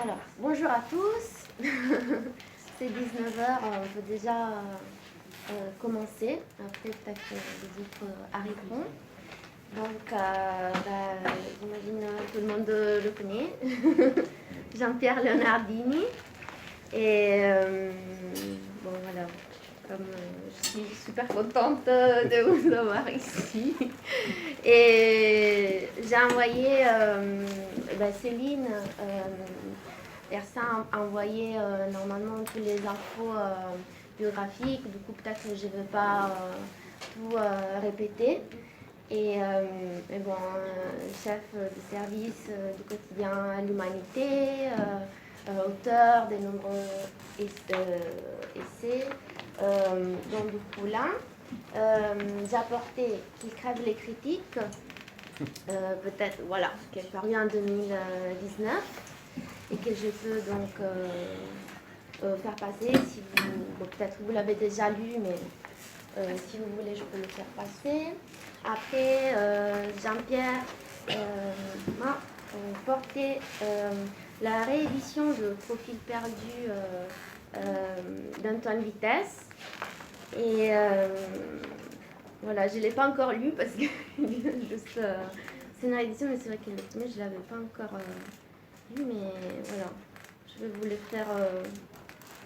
Alors, bonjour à tous. C'est 19h, on peut déjà commencer. Après, peut-être que les autres arriveront. Donc, j'imagine que tout le monde le connaît. Jean-Pierre Leonardini. Et bon, voilà. Comme je suis super contente de vous avoir ici. Et j'ai envoyé Céline. Ersan a envoyé normalement tous les infos biographiques. Du coup, peut-être que je ne vais pas tout répéter. Et bon, chef de service du quotidien à l'humanité, auteur de nombreux essais. Donc du coup là, j'ai apporté qu'il crève les critiques, peut-être, voilà, qui est paru en 2019 et que je peux donc faire passer. Si vous, bon, peut-être que vous l'avez déjà lu, mais si vous voulez, je peux le faire passer. Après, Jean-Pierre m'a porté la réédition de Profil perdu d'Antoine Vitesse. Et voilà, je ne l'ai pas encore lu parce que juste, c'est une réédition, mais c'est vrai que le premier, je ne l'avais pas encore lu. Mais voilà, je vais vous le faire,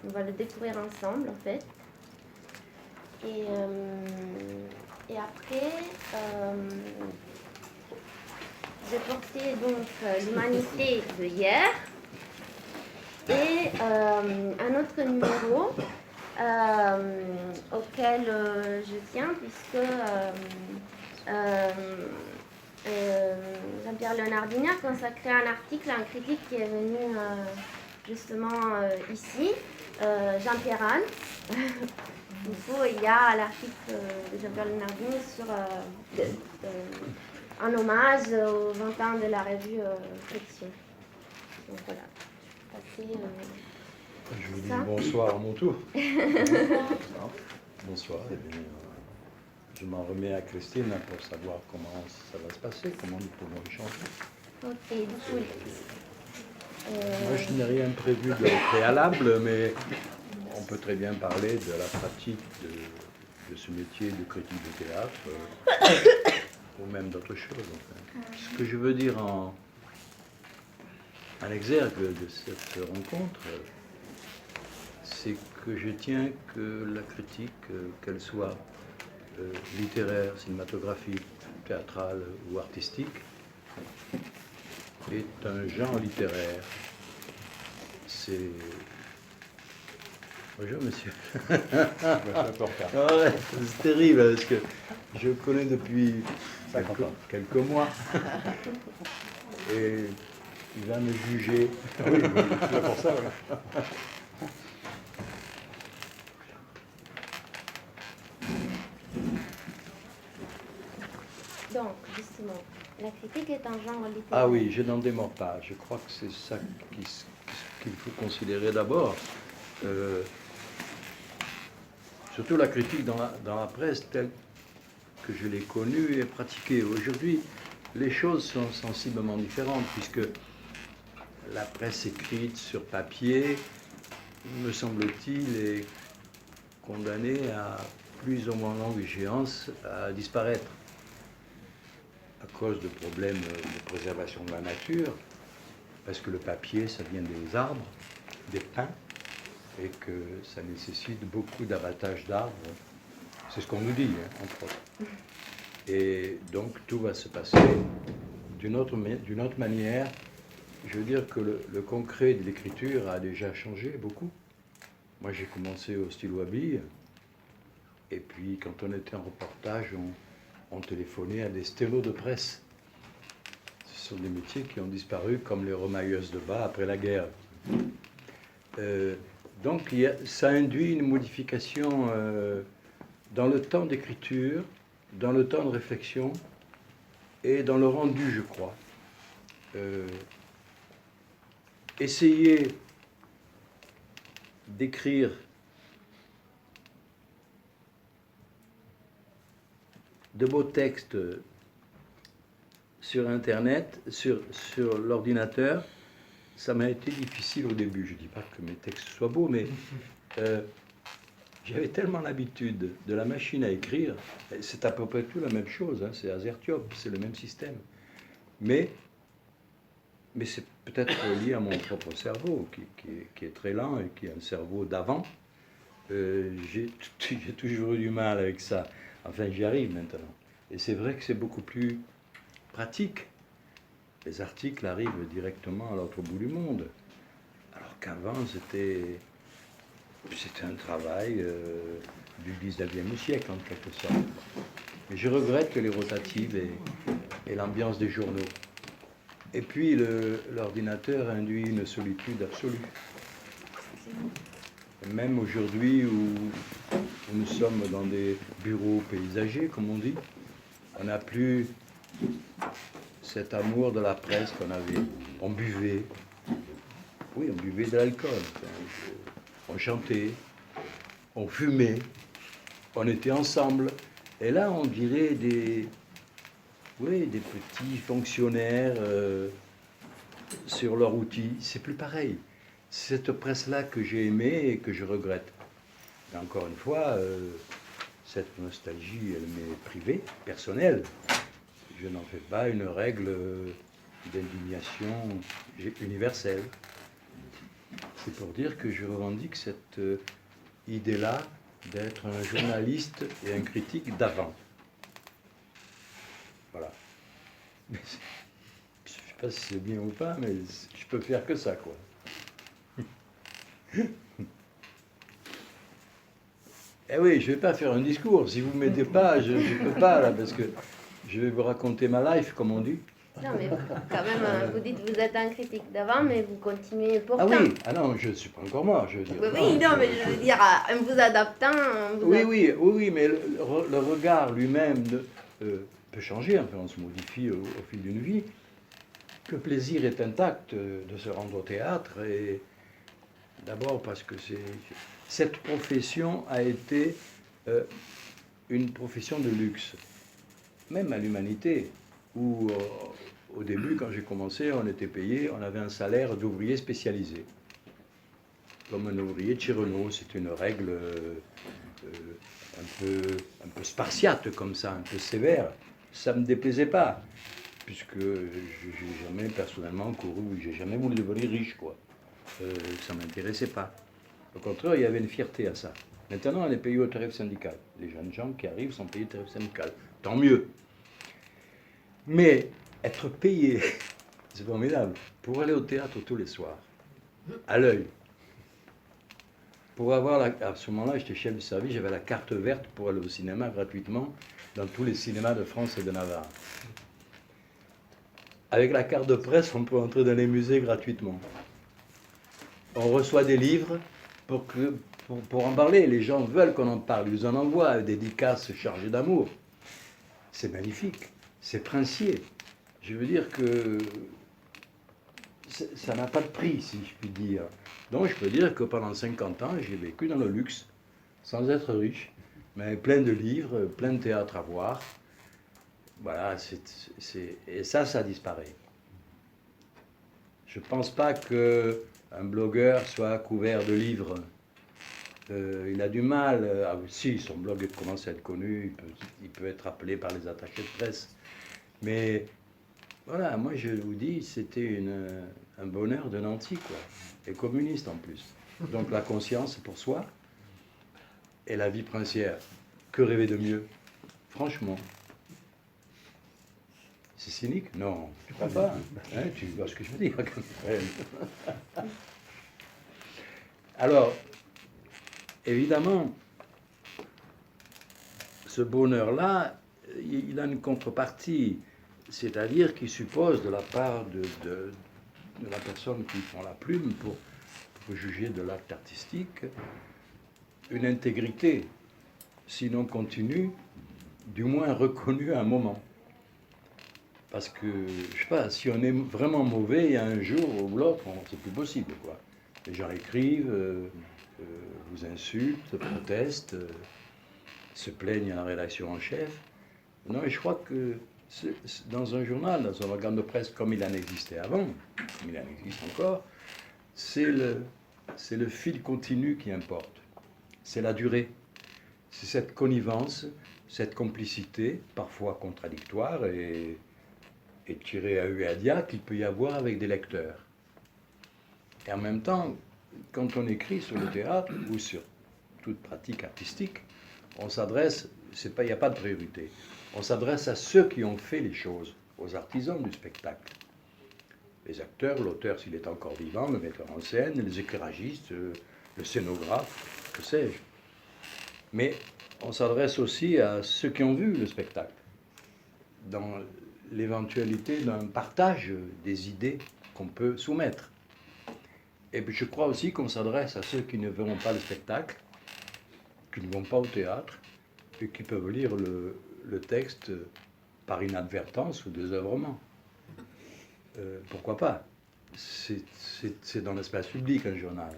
on va le découvrir ensemble en fait. Et après, j'ai porté donc l'humanité de hier et un autre numéro auquel je tiens puisque Jean-Pierre Leonardini a consacré un article à un critique qui est venu justement ici, Jean-Pierre Hans. Du coup, il y a l'article de Jean-Pierre Leonardini sur un hommage aux 20 ans de la revue Friction. Donc voilà. Je vous dis bonsoir à mon tour. Bonsoir. Eh bien, je m'en remets à Christine pour savoir comment ça va se passer, comment nous pouvons échanger. Ok, du coup. Moi, je n'ai rien prévu de préalable, mais on peut très bien parler de la pratique de ce métier de critique de théâtre, ou même d'autres choses. Enfin. Ce que je veux dire en exergue de cette rencontre, c'est que je tiens que la critique, qu'elle soit littéraire, cinématographique, théâtrale ou artistique, est un genre littéraire. C'est... Bonjour monsieur. Ouais, c'est terrible parce que je connais depuis quelques mois et il va me juger. Oui, c'est pour ça, oui. Donc, justement, la critique est un genre littéraire. Ah oui, je n'en démords pas. Je crois que c'est ça qu'il faut considérer d'abord. Surtout la critique dans la presse telle que je l'ai connue et pratiquée. Aujourd'hui, les choses sont sensiblement différentes puisque la presse écrite sur papier, me semble-t-il, est condamnée à plus ou moins longue échéance à disparaître à cause de problèmes de préservation de la nature, parce que le papier, ça vient des arbres, des pins, et que ça nécessite beaucoup d'abattage d'arbres. C'est ce qu'on nous dit, hein, entre autres. Et donc tout va se passer d'une autre manière. Je veux dire que le concret de l'écriture a déjà changé beaucoup. Moi, j'ai commencé au stylo à billes, et puis quand on était en reportage, on téléphonait à des stélos de presse. Ce sont des métiers qui ont disparu comme les remailleuses de bas après la guerre. Donc ça induit une modification dans le temps d'écriture, dans le temps de réflexion et dans le rendu, je crois. Essayer d'écrire de beaux textes sur Internet, sur l'ordinateur, ça m'a été difficile au début. Je ne dis pas que mes textes soient beaux, mais j'avais tellement l'habitude de la machine à écrire. C'est à peu près tout la même chose, hein, c'est Azertiope, c'est le même système. Mais c'est peut-être lié à mon propre cerveau, qui est très lent et qui est un cerveau d'avant. J'ai toujours eu du mal avec ça. Enfin, j'y arrive maintenant. Et c'est vrai que c'est beaucoup plus pratique. Les articles arrivent directement à l'autre bout du monde. Alors qu'avant, c'était un travail du 19e siècle, en quelque sorte. Mais je regrette les rotatives et l'ambiance des journaux. Et puis, l'ordinateur induit une solitude absolue. Même aujourd'hui où nous sommes dans des bureaux paysagers, comme on dit, on n'a plus cet amour de la presse qu'on avait. On buvait, oui, on buvait de l'alcool, on chantait, on fumait, on était ensemble. Et là, on dirait des petits fonctionnaires sur leur outil. C'est plus pareil. C'est cette presse-là que j'ai aimée et que je regrette. Et encore une fois, cette nostalgie, elle m'est privée, personnelle. Je n'en fais pas une règle d'indignation universelle. C'est pour dire que je revendique cette idée-là d'être un journaliste et un critique d'avant. Voilà. Je ne sais pas si c'est bien ou pas, mais je peux faire que ça, quoi. Eh oui, je ne vais pas faire un discours. Si vous ne m'aidez pas, je ne peux pas, là, parce que je vais vous raconter ma life, comme on dit. Non, mais quand même, vous dites que vous êtes un critique d'avant, mais vous continuez pourtant. Ah oui, ah non, je ne suis pas encore mort, je veux dire. Oui, non, mais je veux dire, en vous adaptant... Oui, mais le regard lui-même peut changer, enfin, on se modifie au fil d'une vie. Le plaisir est intact de se rendre au théâtre, et d'abord parce que cette profession a été une profession de luxe, même à l'humanité, où au début, quand j'ai commencé, on était payé, on avait un salaire d'ouvrier spécialisé. Comme un ouvrier de chez Renault, c'est une règle un peu spartiate comme ça, un peu sévère. Ça ne me déplaisait pas, puisque je n'ai jamais personnellement couru, j'ai jamais voulu devenir riche, quoi. Ça ne m'intéressait pas. Au contraire, il y avait une fierté à ça. Maintenant, on est payé au tarif syndical. Les jeunes gens qui arrivent sont payés au tarif syndical. Tant mieux. Mais être payé, c'est formidable, pour aller au théâtre tous les soirs, à l'œil. Pour avoir à ce moment-là, j'étais chef de service, j'avais la carte verte pour aller au cinéma gratuitement dans tous les cinémas de France et de Navarre. Avec la carte de presse, on peut entrer dans les musées gratuitement. On reçoit des livres pour en parler. Les gens veulent qu'on en parle, ils en envoient, des dédicaces chargées d'amour. C'est magnifique, c'est princier. Je veux dire que ça n'a pas de prix, si je puis dire. Donc je peux dire que pendant 50 ans, j'ai vécu dans le luxe, sans être riche, mais plein de livres, plein de théâtres à voir. Voilà, et ça disparaît. Je ne pense pas qu'un blogueur soit couvert de livres. Il a du mal. Si, son blog commence à être connu, il peut être appelé par les attachés de presse. Mais voilà, moi je vous dis, c'était un bonheur de nanti, quoi. Et communiste en plus. Donc la conscience pour soi et la vie princière. Que rêver de mieux? Franchement. C'est cynique? Non, je ne crois pas. Hein, tu vois ce que je veux dire quand même. Alors, évidemment, ce bonheur-là, il a une contrepartie, c'est-à-dire qu'il suppose de la part de la personne qui prend la plume pour juger de l'acte artistique, une intégrité, sinon continue, du moins reconnue à un moment. Parce que, je sais pas, si on est vraiment mauvais, il y a un jour ou l'autre, c'est plus possible, quoi. Les gens écrivent, vous insultent, protestent, se plaignent à la rédaction en chef. Non, et je crois que dans un journal, dans un organe de presse comme il en existait avant, comme il en existe encore, c'est le fil continu qui importe. C'est la durée. C'est cette connivence, cette complicité, parfois contradictoire et tirée à eux et à dia qu'il peut y avoir avec des lecteurs. Et en même temps, quand on écrit sur le théâtre ou sur toute pratique artistique, on s'adresse, il n'y a pas de priorité, on s'adresse à ceux qui ont fait les choses, aux artisans du spectacle. Les acteurs, l'auteur s'il est encore vivant, le metteur en scène, les éclairagistes, le scénographe, que sais-je. Mais on s'adresse aussi à ceux qui ont vu le spectacle, dans l'éventualité d'un partage des idées qu'on peut soumettre. Et puis je crois aussi qu'on s'adresse à ceux qui ne verront pas le spectacle, qui ne vont pas au théâtre, et qui peuvent lire le texte par inadvertance ou désœuvrement. Pourquoi pas? C'est dans l'espace public un journal.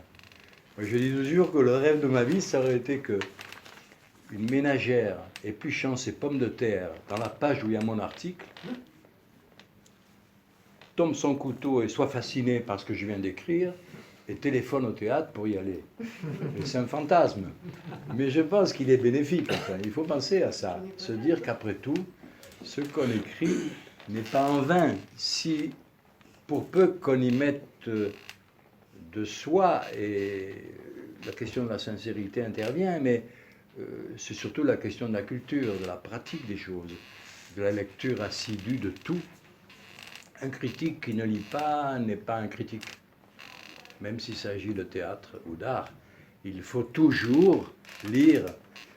Moi, je dis toujours que le rêve de ma vie, ça aurait été que une ménagère épluchant ses pommes de terre dans la page où il y a mon article, tombe son couteau et soit fasciné par ce que je viens d'écrire, et téléphone au théâtre pour y aller. C'est un fantasme. Mais je pense qu'il est bénéfique. Enfin, il faut penser à ça. Se dire qu'après tout, ce qu'on écrit n'est pas en vain. Si, pour peu qu'on y mette de soi, et la question de la sincérité intervient, mais c'est surtout la question de la culture, de la pratique des choses, de la lecture assidue de tout. Un critique qui ne lit pas n'est pas un critique. Même s'il s'agit de théâtre ou d'art, il faut toujours lire.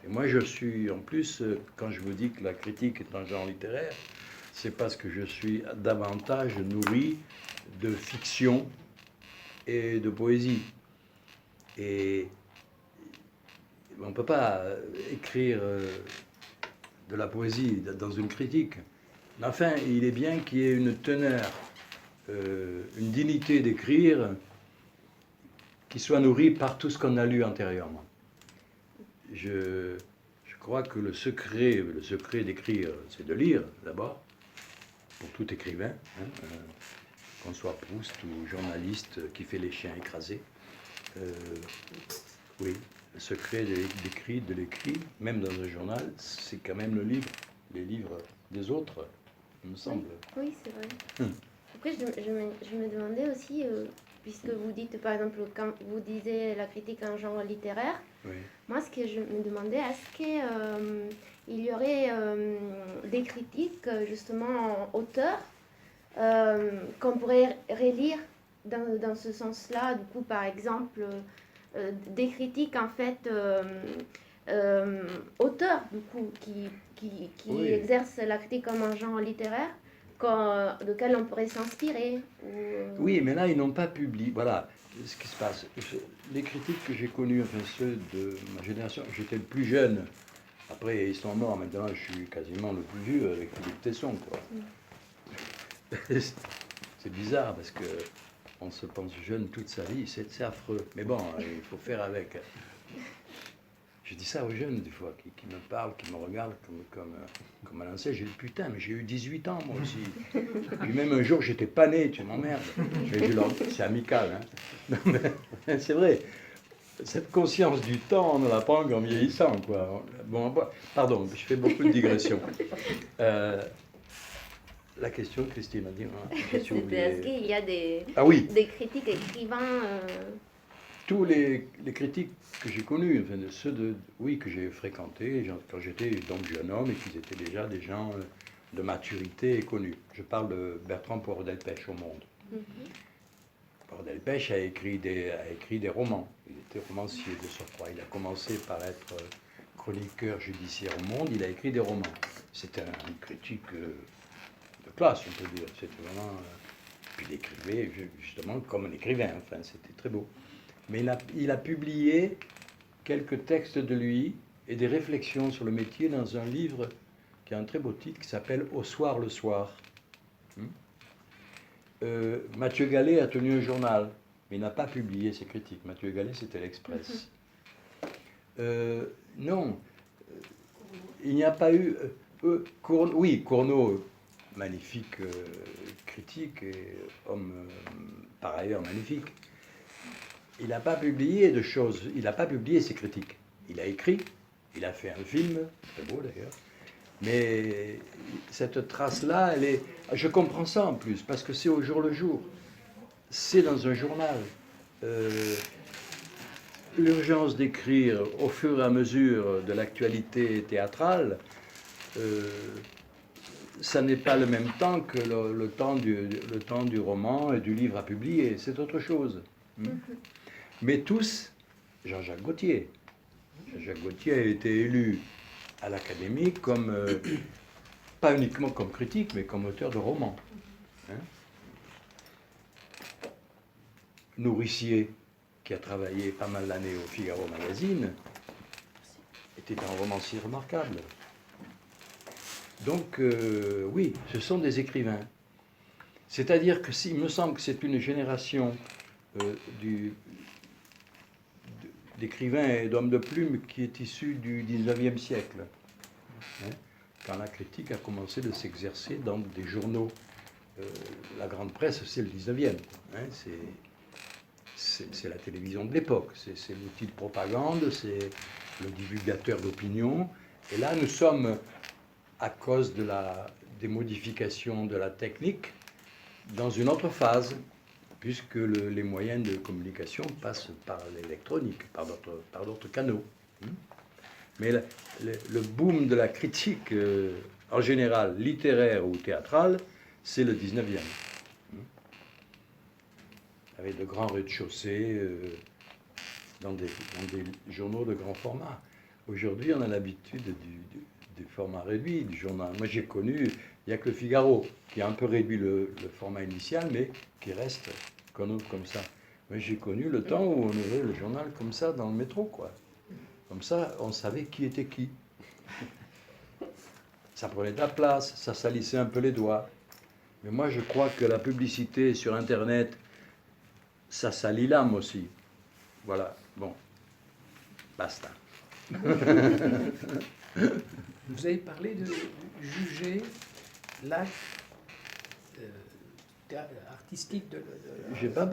Et moi, je suis, en plus, quand je vous dis que la critique est un genre littéraire, c'est parce que je suis davantage nourri de fiction et de poésie. Et on ne peut pas écrire de la poésie dans une critique. Mais enfin, il est bien qu'il y ait une teneur, une dignité d'écrire qui soit nourrie par tout ce qu'on a lu antérieurement. Je crois que le secret d'écrire, c'est de lire d'abord, pour tout écrivain, hein, qu'on soit Proust ou journaliste qui fait les chiens écrasés. Oui, le secret de l'écrit, même dans un journal, c'est quand même le livre, les livres des autres, il me semble. Oui, c'est vrai. Après, je me demandais aussi, puisque vous dites, par exemple, quand vous disiez la critique en genre littéraire, Oui. moi, ce que je me demandais, est-ce qu'il y aurait des critiques, justement, en auteur, qu'on pourrait relire dans ce sens-là, du coup, par exemple, des critiques, en fait, auteurs, du coup, qui Oui. exercent la critique comme un genre littéraire, de quel on pourrait s'inspirer. Oui, mais là, ils n'ont pas publié. Voilà ce qui se passe. Les critiques que j'ai connues, enfin ceux de ma génération, j'étais le plus jeune. Après, ils sont morts. Maintenant, je suis quasiment le plus vieux avec Philippe Tesson, quoi. C'est bizarre parce que on se pense jeune toute sa vie. C'est affreux. Mais bon, il faut faire avec. Je dis ça aux jeunes, des fois, qui me parlent, qui me regardent comme à l'ancien. J'ai dit, putain, mais j'ai eu 18 ans, moi aussi. Puis même un jour, j'étais pas né, tu m'emmerdes. C'est amical, hein. Non, mais c'est vrai. Cette conscience du temps, on ne l'a pas en vieillissant, quoi. Bon, pardon, je fais beaucoup de digressions. La question, Christine a dit. C'était est-ce qu'il y a des critiques écrivains Tous les critiques que j'ai connus, enfin, ceux que j'ai fréquentés quand j'étais donc jeune homme et qu'ils étaient déjà des gens de maturité et connus. Je parle de Bertrand Poire-Delpech au Monde. Poire-Delpech a écrit des romans. Il était romancier de surcroît. Il a commencé par être chroniqueur judiciaire au Monde. Il a écrit des romans. C'était un critique de classe, on peut dire. C'était vraiment. Puis il écrivait justement comme un écrivain. Enfin, c'était très beau. Mais il a publié quelques textes de lui et des réflexions sur le métier dans un livre qui a un très beau titre qui s'appelle « Au soir le soir ». Mathieu Gallet a tenu un journal, mais il n'a pas publié ses critiques. Mathieu Gallet, c'était l'Express. Non, il n'y a pas eu... Cournot, magnifique critique et homme par ailleurs magnifique. il n'a pas publié de choses, il n'a pas publié ses critiques. Il a écrit, il a fait un film, très beau d'ailleurs, mais cette trace-là, elle est... Je comprends ça en plus, parce que c'est au jour le jour. C'est dans un journal. L'urgence d'écrire au fur et à mesure de l'actualité théâtrale, ça n'est pas le même temps que le temps du roman et du livre à publier. C'est autre chose. Mais tous, Jean-Jacques Gaultier. Jean-Jacques Gaultier a été élu à l'Académie comme, pas uniquement comme critique, mais comme auteur de romans. Hein? Nourricier, qui a travaillé pas mal d'années au Figaro Magazine, était un romancier remarquable. Donc, oui, ce sont des écrivains. C'est-à-dire que il me semble que c'est une génération d'écrivains et d'hommes de plume qui est issue du 19e siècle, hein, quand la critique a commencé de s'exercer dans des journaux. La grande presse, c'est le 19e. Hein, c'est la télévision de l'époque, c'est l'outil de propagande, c'est le divulgateur d'opinion. Et là, nous sommes, à cause des modifications de la technique, dans une autre phase, puisque les moyens de communication passent par l'électronique, par d'autres canaux. Mais le boom de la critique, en général littéraire ou théâtrale, c'est le 19e. Avec de grands rez-de-chaussée, dans des journaux de grand format. Aujourd'hui, on a l'habitude du format réduit du journal. Moi, j'ai connu, il n'y a que le Figaro qui a un peu réduit le format initial, mais qui reste comme ça. Moi, j'ai connu le temps où on ouvrait le journal comme ça dans le métro, quoi. Comme ça, on savait qui était qui. Ça prenait de la place, ça salissait un peu les doigts. Mais moi, je crois que la publicité sur Internet, ça salit l'âme aussi. Voilà, bon, basta. Vous avez parlé de juger l'acte artistique de J'ai pas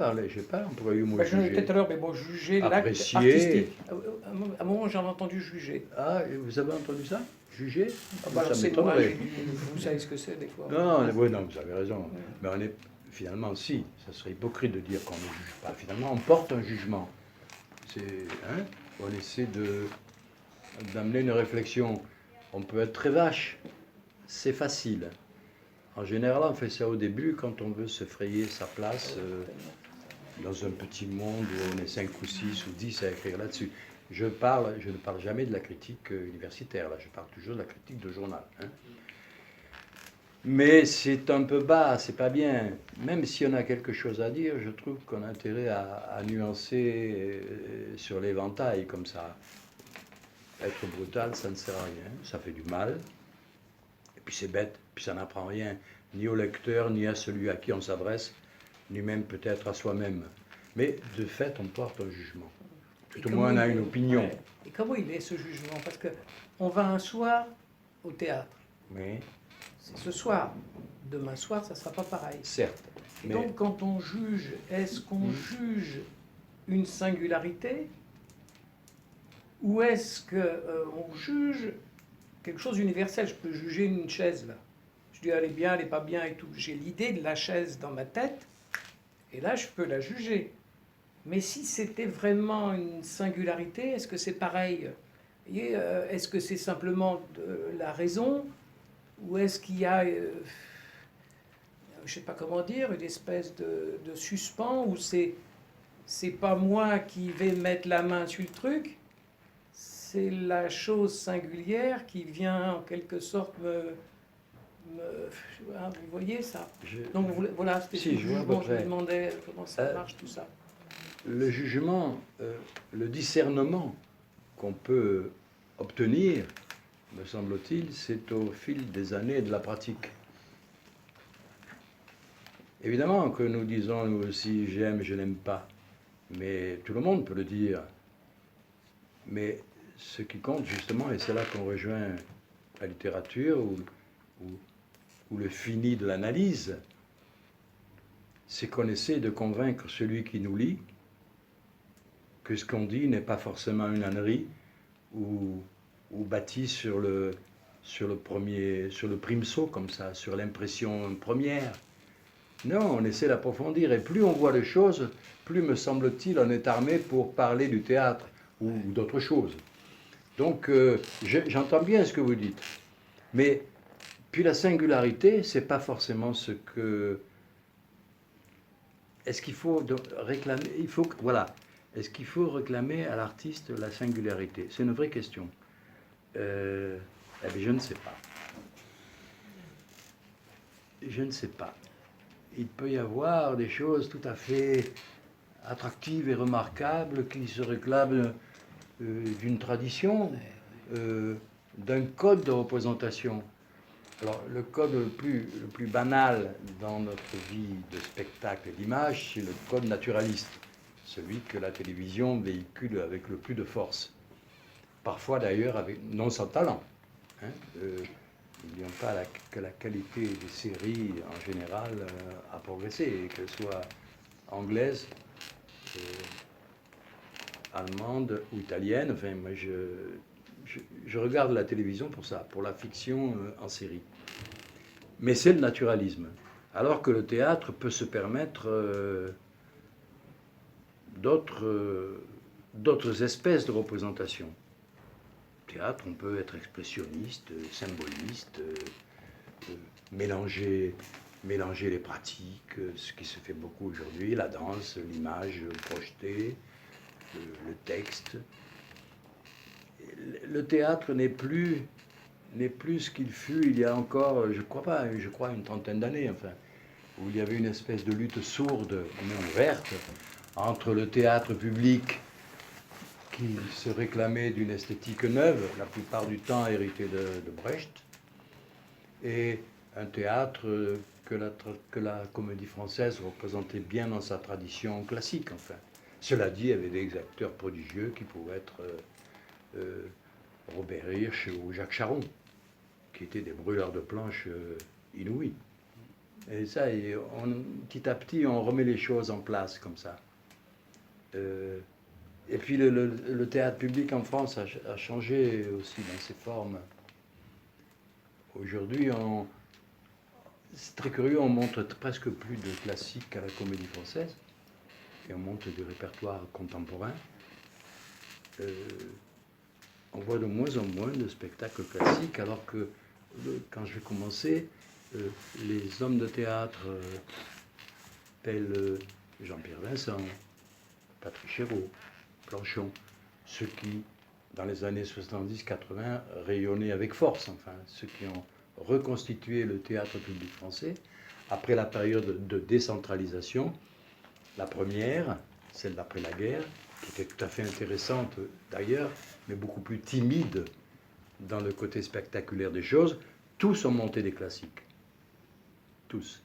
employé le mot J'en ai juger. peut-être tout à l'heure, mais bon, juger l'acte Apprécier. artistique. À un moment, j'en ai entendu juger. Ah, vous avez entendu ça? Juger? Ah bah alors Ça c'est moi, m'étonnerait. vous savez ce que c'est des fois. Non, oui, non, vous avez raison. Mais on est, finalement, si, ça serait hypocrite de dire qu'on ne juge pas. Finalement, on porte un jugement. Hein, on essaie d'amener une réflexion. On peut être très vache, c'est facile. En général, on fait ça au début quand on veut se frayer sa place dans un petit monde où on est 5 ou 6 ou 10 à écrire là-dessus. Je ne parle jamais de la critique universitaire, là, je parle toujours de la critique de journal. Hein. Mais c'est un peu bas, c'est pas bien. Même si on a quelque chose à dire, je trouve qu'on a intérêt à nuancer sur l'éventail comme ça. Être brutal, ça ne sert à rien, ça fait du mal. Et puis c'est bête, puis ça n'apprend rien, ni au lecteur, ni à celui à qui on s'adresse, ni même peut-être à soi-même. Mais de fait, on porte un jugement. Tout au moins, on a une opinion. Ouais. Et comment il est ce jugement? Parce que on va un soir au théâtre. Oui, C'est ce soir. Demain soir, ça ne sera pas pareil. certes. Et Mais donc, quand on juge, est-ce qu'on juge une singularité ou est-ce qu'on juge quelque chose d'universel? Je peux juger une chaise, là. Je dis, elle est bien, elle n'est pas bien et tout. J'ai l'idée de la chaise dans ma tête, et là, je peux la juger. Mais si c'était vraiment une singularité, est-ce que c'est pareil? Vous voyez, est-ce que c'est simplement de la raison? Ou est-ce qu'il y a, je ne sais pas comment dire, une espèce de suspens où c'est pas moi qui vais mettre la main sur le truc, c'est la chose singulière qui vient en quelque sorte vous voyez ça? Donc voilà, c'était Si, le je vois à jugement, peu je me près. demandais comment ça marche tout ça. le jugement, le discernement qu'on peut obtenir, me semble-t-il, c'est au fil des années et de la pratique. Évidemment que nous disons, nous aussi, j'aime, je n'aime pas. Mais tout le monde peut le dire. Mais ce qui compte, justement, et c'est là qu'on rejoint la littérature ou le fini de l'analyse, c'est qu'on essaie de convaincre celui qui nous lit que ce qu'on dit n'est pas forcément une ânerie ou bâti sur le prime saut, comme ça, sur l'impression première. Non, on essaie d'approfondir, et plus on voit les choses, plus, me semble-t-il, on est armé pour parler du théâtre ou d'autres choses. Donc, j'entends bien ce que vous dites. Mais, puis la singularité, c'est pas forcément ce que... Est-ce qu'il faut réclamer... Voilà. Est-ce qu'il faut réclamer à l'artiste la singularité? C'est une vraie question. Eh bien, je ne sais pas. Je ne sais pas. Il peut y avoir des choses tout à fait attractives et remarquables qui se réclament d'une tradition, d'un code de représentation. Alors, le code le plus banal dans notre vie de spectacle et d'image, c'est le code naturaliste, celui que la télévision véhicule avec le plus de force. Parfois d'ailleurs, non sans talent. Hein, n'oublions pas que la qualité des séries en général a progressé, qu'elles soient anglaises, allemandes ou italiennes. Enfin, moi, je regarde la télévision pour ça, pour la fiction en série. Mais c'est le naturalisme. Alors que le théâtre peut se permettre d'autres espèces de représentations. Au théâtre, on peut être expressionniste, symboliste, mélanger les pratiques, ce qui se fait beaucoup aujourd'hui, la danse, l'image projetée, le texte. Le théâtre n'est plus ce qu'il fut il y a encore, je crois une trentaine d'années, enfin, où il y avait une espèce de lutte sourde, mais ouverte, entre le théâtre public qui se réclamait d'une esthétique neuve, la plupart du temps hérité de Brecht, et un théâtre que la comédie française représentait bien dans sa tradition classique, enfin. Cela dit, il y avait des acteurs prodigieux qui pouvaient être Robert Hirsch ou Jacques Charon, qui étaient des brûleurs de planches inouïs. Et ça, petit à petit, on remet les choses en place comme ça. Et puis le théâtre public en France a changé aussi dans ses formes. Aujourd'hui, c'est très curieux, on montre presque plus de classiques à la comédie française, et on montre du répertoire contemporain. On voit de moins en moins de spectacles classiques, alors que quand j'ai commencé, les hommes de théâtre tels Jean-Pierre Vincent, Patrick Chéreau, Planchon, ceux qui, dans les années 70-80, rayonnaient avec force, enfin, ceux qui ont reconstitué le théâtre public français, après la période de décentralisation, la première, celle d'après la guerre, qui était tout à fait intéressante d'ailleurs, mais beaucoup plus timide dans le côté spectaculaire des choses, tous ont monté des classiques. Tous.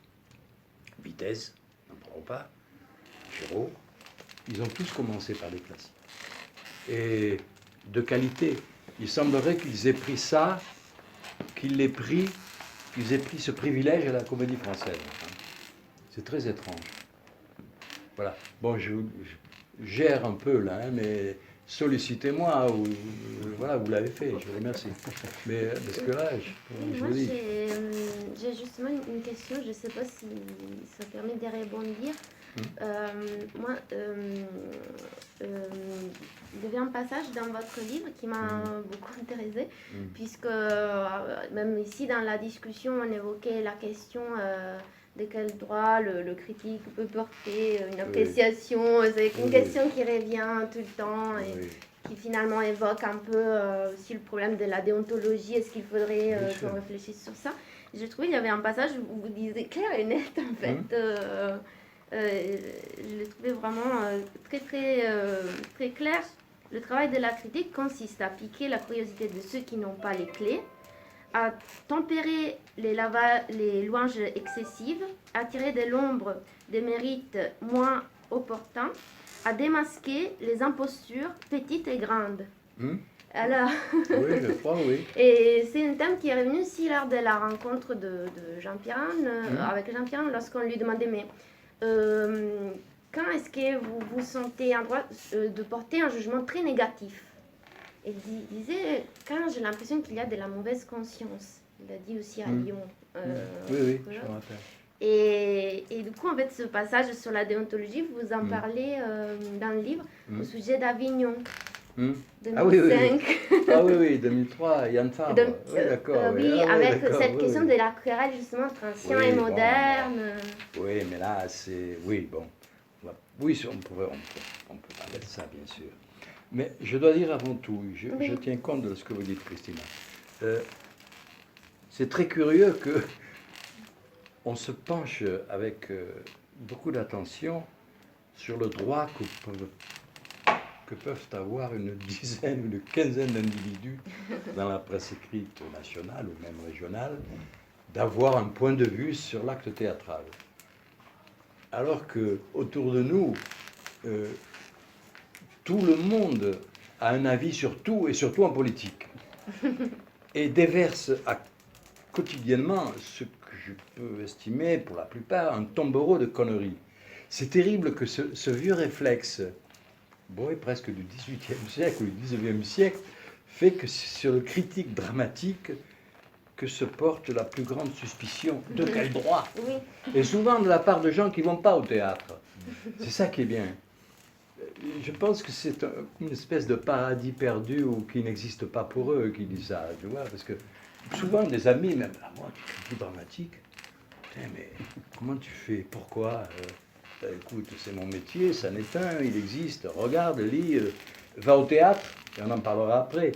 Vitesse, n'en parlons pas, Chéreau, ils ont tous commencé par des classiques. Et de qualité. Il semblerait qu'ils aient pris ça, qu'ils aient pris ce privilège à la comédie française. C'est très étrange. Voilà. Bon, je gère un peu là, hein, mais sollicitez-moi, ou voilà, vous l'avez fait, je vous remercie. Mais parce que là, je moi vous dis. j'ai justement une question, je ne sais pas si ça permet de rebondir. Moi, il y avait un passage dans votre livre qui m'a beaucoup intéressée, puisque même ici dans la discussion, on évoquait la question de quel droit le critique peut porter une appréciation. C'est une question qui revient tout le temps et qui finalement évoque un peu aussi le problème de la déontologie. Est-ce qu'il faudrait qu'on réfléchisse sur ça? Je trouvais qu'il y avait un passage où vous disiez clair et net, en fait. Je l'ai trouvé vraiment très clair. Le travail de la critique consiste à piquer la curiosité de ceux qui n'ont pas les clés, à tempérer les louanges excessives, à tirer de l'ombre des mérites moins opportuns, à démasquer les impostures petites et grandes. Alors, Oui, je crois, oui. et c'est un thème qui est revenu aussi lors de la rencontre de Jean Pirenne, avec Jean Pirenne, lorsqu'on lui demandait, mais quand est-ce que vous vous sentez en droit de porter un jugement très négatif? Il disait, quand j'ai l'impression qu'il y a de la mauvaise conscience. Il a dit aussi à Lyon. Oui, voilà. je me rappelle. Et du coup, en fait, ce passage sur la déontologie, vous en parlez dans le livre au sujet d'Avignon, 2005. Ah oui, 2003, Yann Fabre. Oui, d'accord. Oui, Ah, avec d'accord, cette oui, question oui. de la querelle justement entre ancien Oui, et bon, moderne. Oui, mais là, c'est... Oui, bon. Oui, on peut parler de ça, bien sûr. Mais je dois dire avant tout, je tiens compte de ce que vous dites, Christina. C'est très curieux que on se penche avec beaucoup d'attention sur le droit que peuvent avoir une dizaine ou une quinzaine d'individus dans la presse écrite nationale ou même régionale d'avoir un point de vue sur l'acte théâtral. Alors que autour de nous, tout le monde a un avis sur tout et surtout en politique et déverse quotidiennement ce que je peux estimer pour la plupart un tombereau de conneries. C'est terrible que ce vieux réflexe, presque du XVIIIe siècle ou du XIXe siècle, fait que sur le critique dramatique que se porte la plus grande suspicion. De quel droit? Oui. Et souvent de la part de gens qui ne vont pas au théâtre. C'est ça qui est bien. Je pense que c'est une espèce de paradis perdu ou qui n'existe pas pour eux qui disent ça, tu vois, parce que souvent des amis, même à moi, qui critiquent dramatique, mais comment tu fais? Pourquoi? Écoute, c'est mon métier, ça n'est un, il existe, regarde, lis, va au théâtre, et on en parlera après.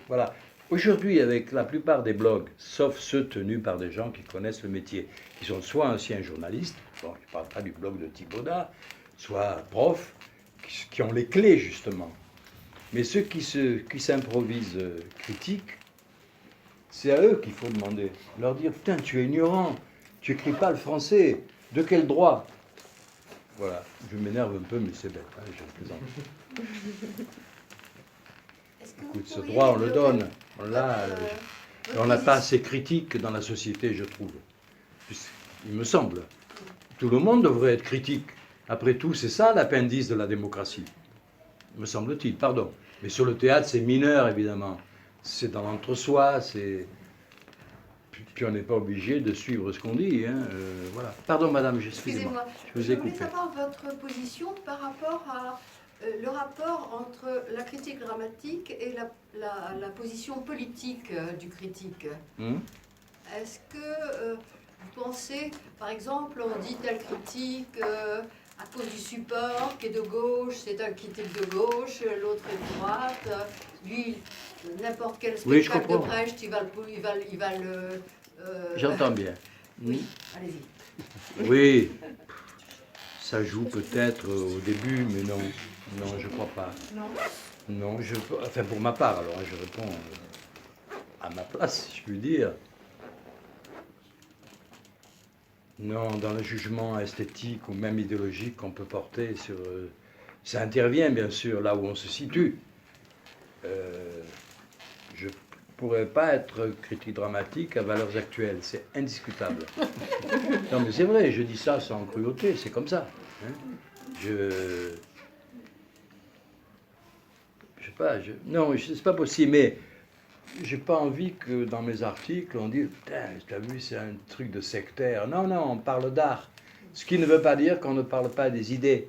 Voilà. Aujourd'hui, avec la plupart des blogs, sauf ceux tenus par des gens qui connaissent le métier, qui sont soit anciens journalistes, bon, je ne parle pas du blog de Thibaudat, soit profs, qui ont les clés justement. Mais ceux qui s'improvisent critiques, c'est à eux qu'il faut demander. Leur dire, putain, tu es ignorant, tu n'écris pas le français, de quel droit? Voilà, je m'énerve un peu, mais c'est bête, hein, je plaisante. Écoute, ce droit, on le donne. On l'a. On n'a pas assez critique dans la société, je trouve. Il me semble. Tout le monde devrait être critique. Après tout, c'est ça l'appendice de la démocratie. Me semble-t-il, pardon. Mais sur le théâtre, c'est mineur, évidemment. C'est dans l'entre-soi, c'est... Puis on n'est pas obligé de suivre ce qu'on dit. Hein. Voilà. Pardon, madame, excusez-moi. Je vous ai coupé. Je voulais savoir votre position par rapport à le rapport entre la critique dramatique et la position politique du critique. Est-ce que vous pensez, par exemple, on dit telle critique à cause du support qui est de gauche, c'est un critique de gauche, l'autre est de droite, lui, n'importe quel spectacle de Brecht, il va le... J'entends bien. Oui, allez-y. Oui, ça joue peut-être au début, mais non. Non, je crois pas. Non, enfin pour ma part, alors je réponds à ma place, si je puis dire. Non, dans le jugement esthétique ou même idéologique qu'on peut porter sur... ça intervient bien sûr là où on se situe. Je ne pourrais pas être critique dramatique à valeurs actuelles, c'est indiscutable. Non mais c'est vrai, je dis ça sans cruauté, c'est comme ça. Hein. Je sais pas, non, c'est pas possible, mais j'ai pas envie que dans mes articles on dise putain, t'as vu, c'est un truc de sectaire. Non, on parle d'art. Ce qui ne veut pas dire qu'on ne parle pas des idées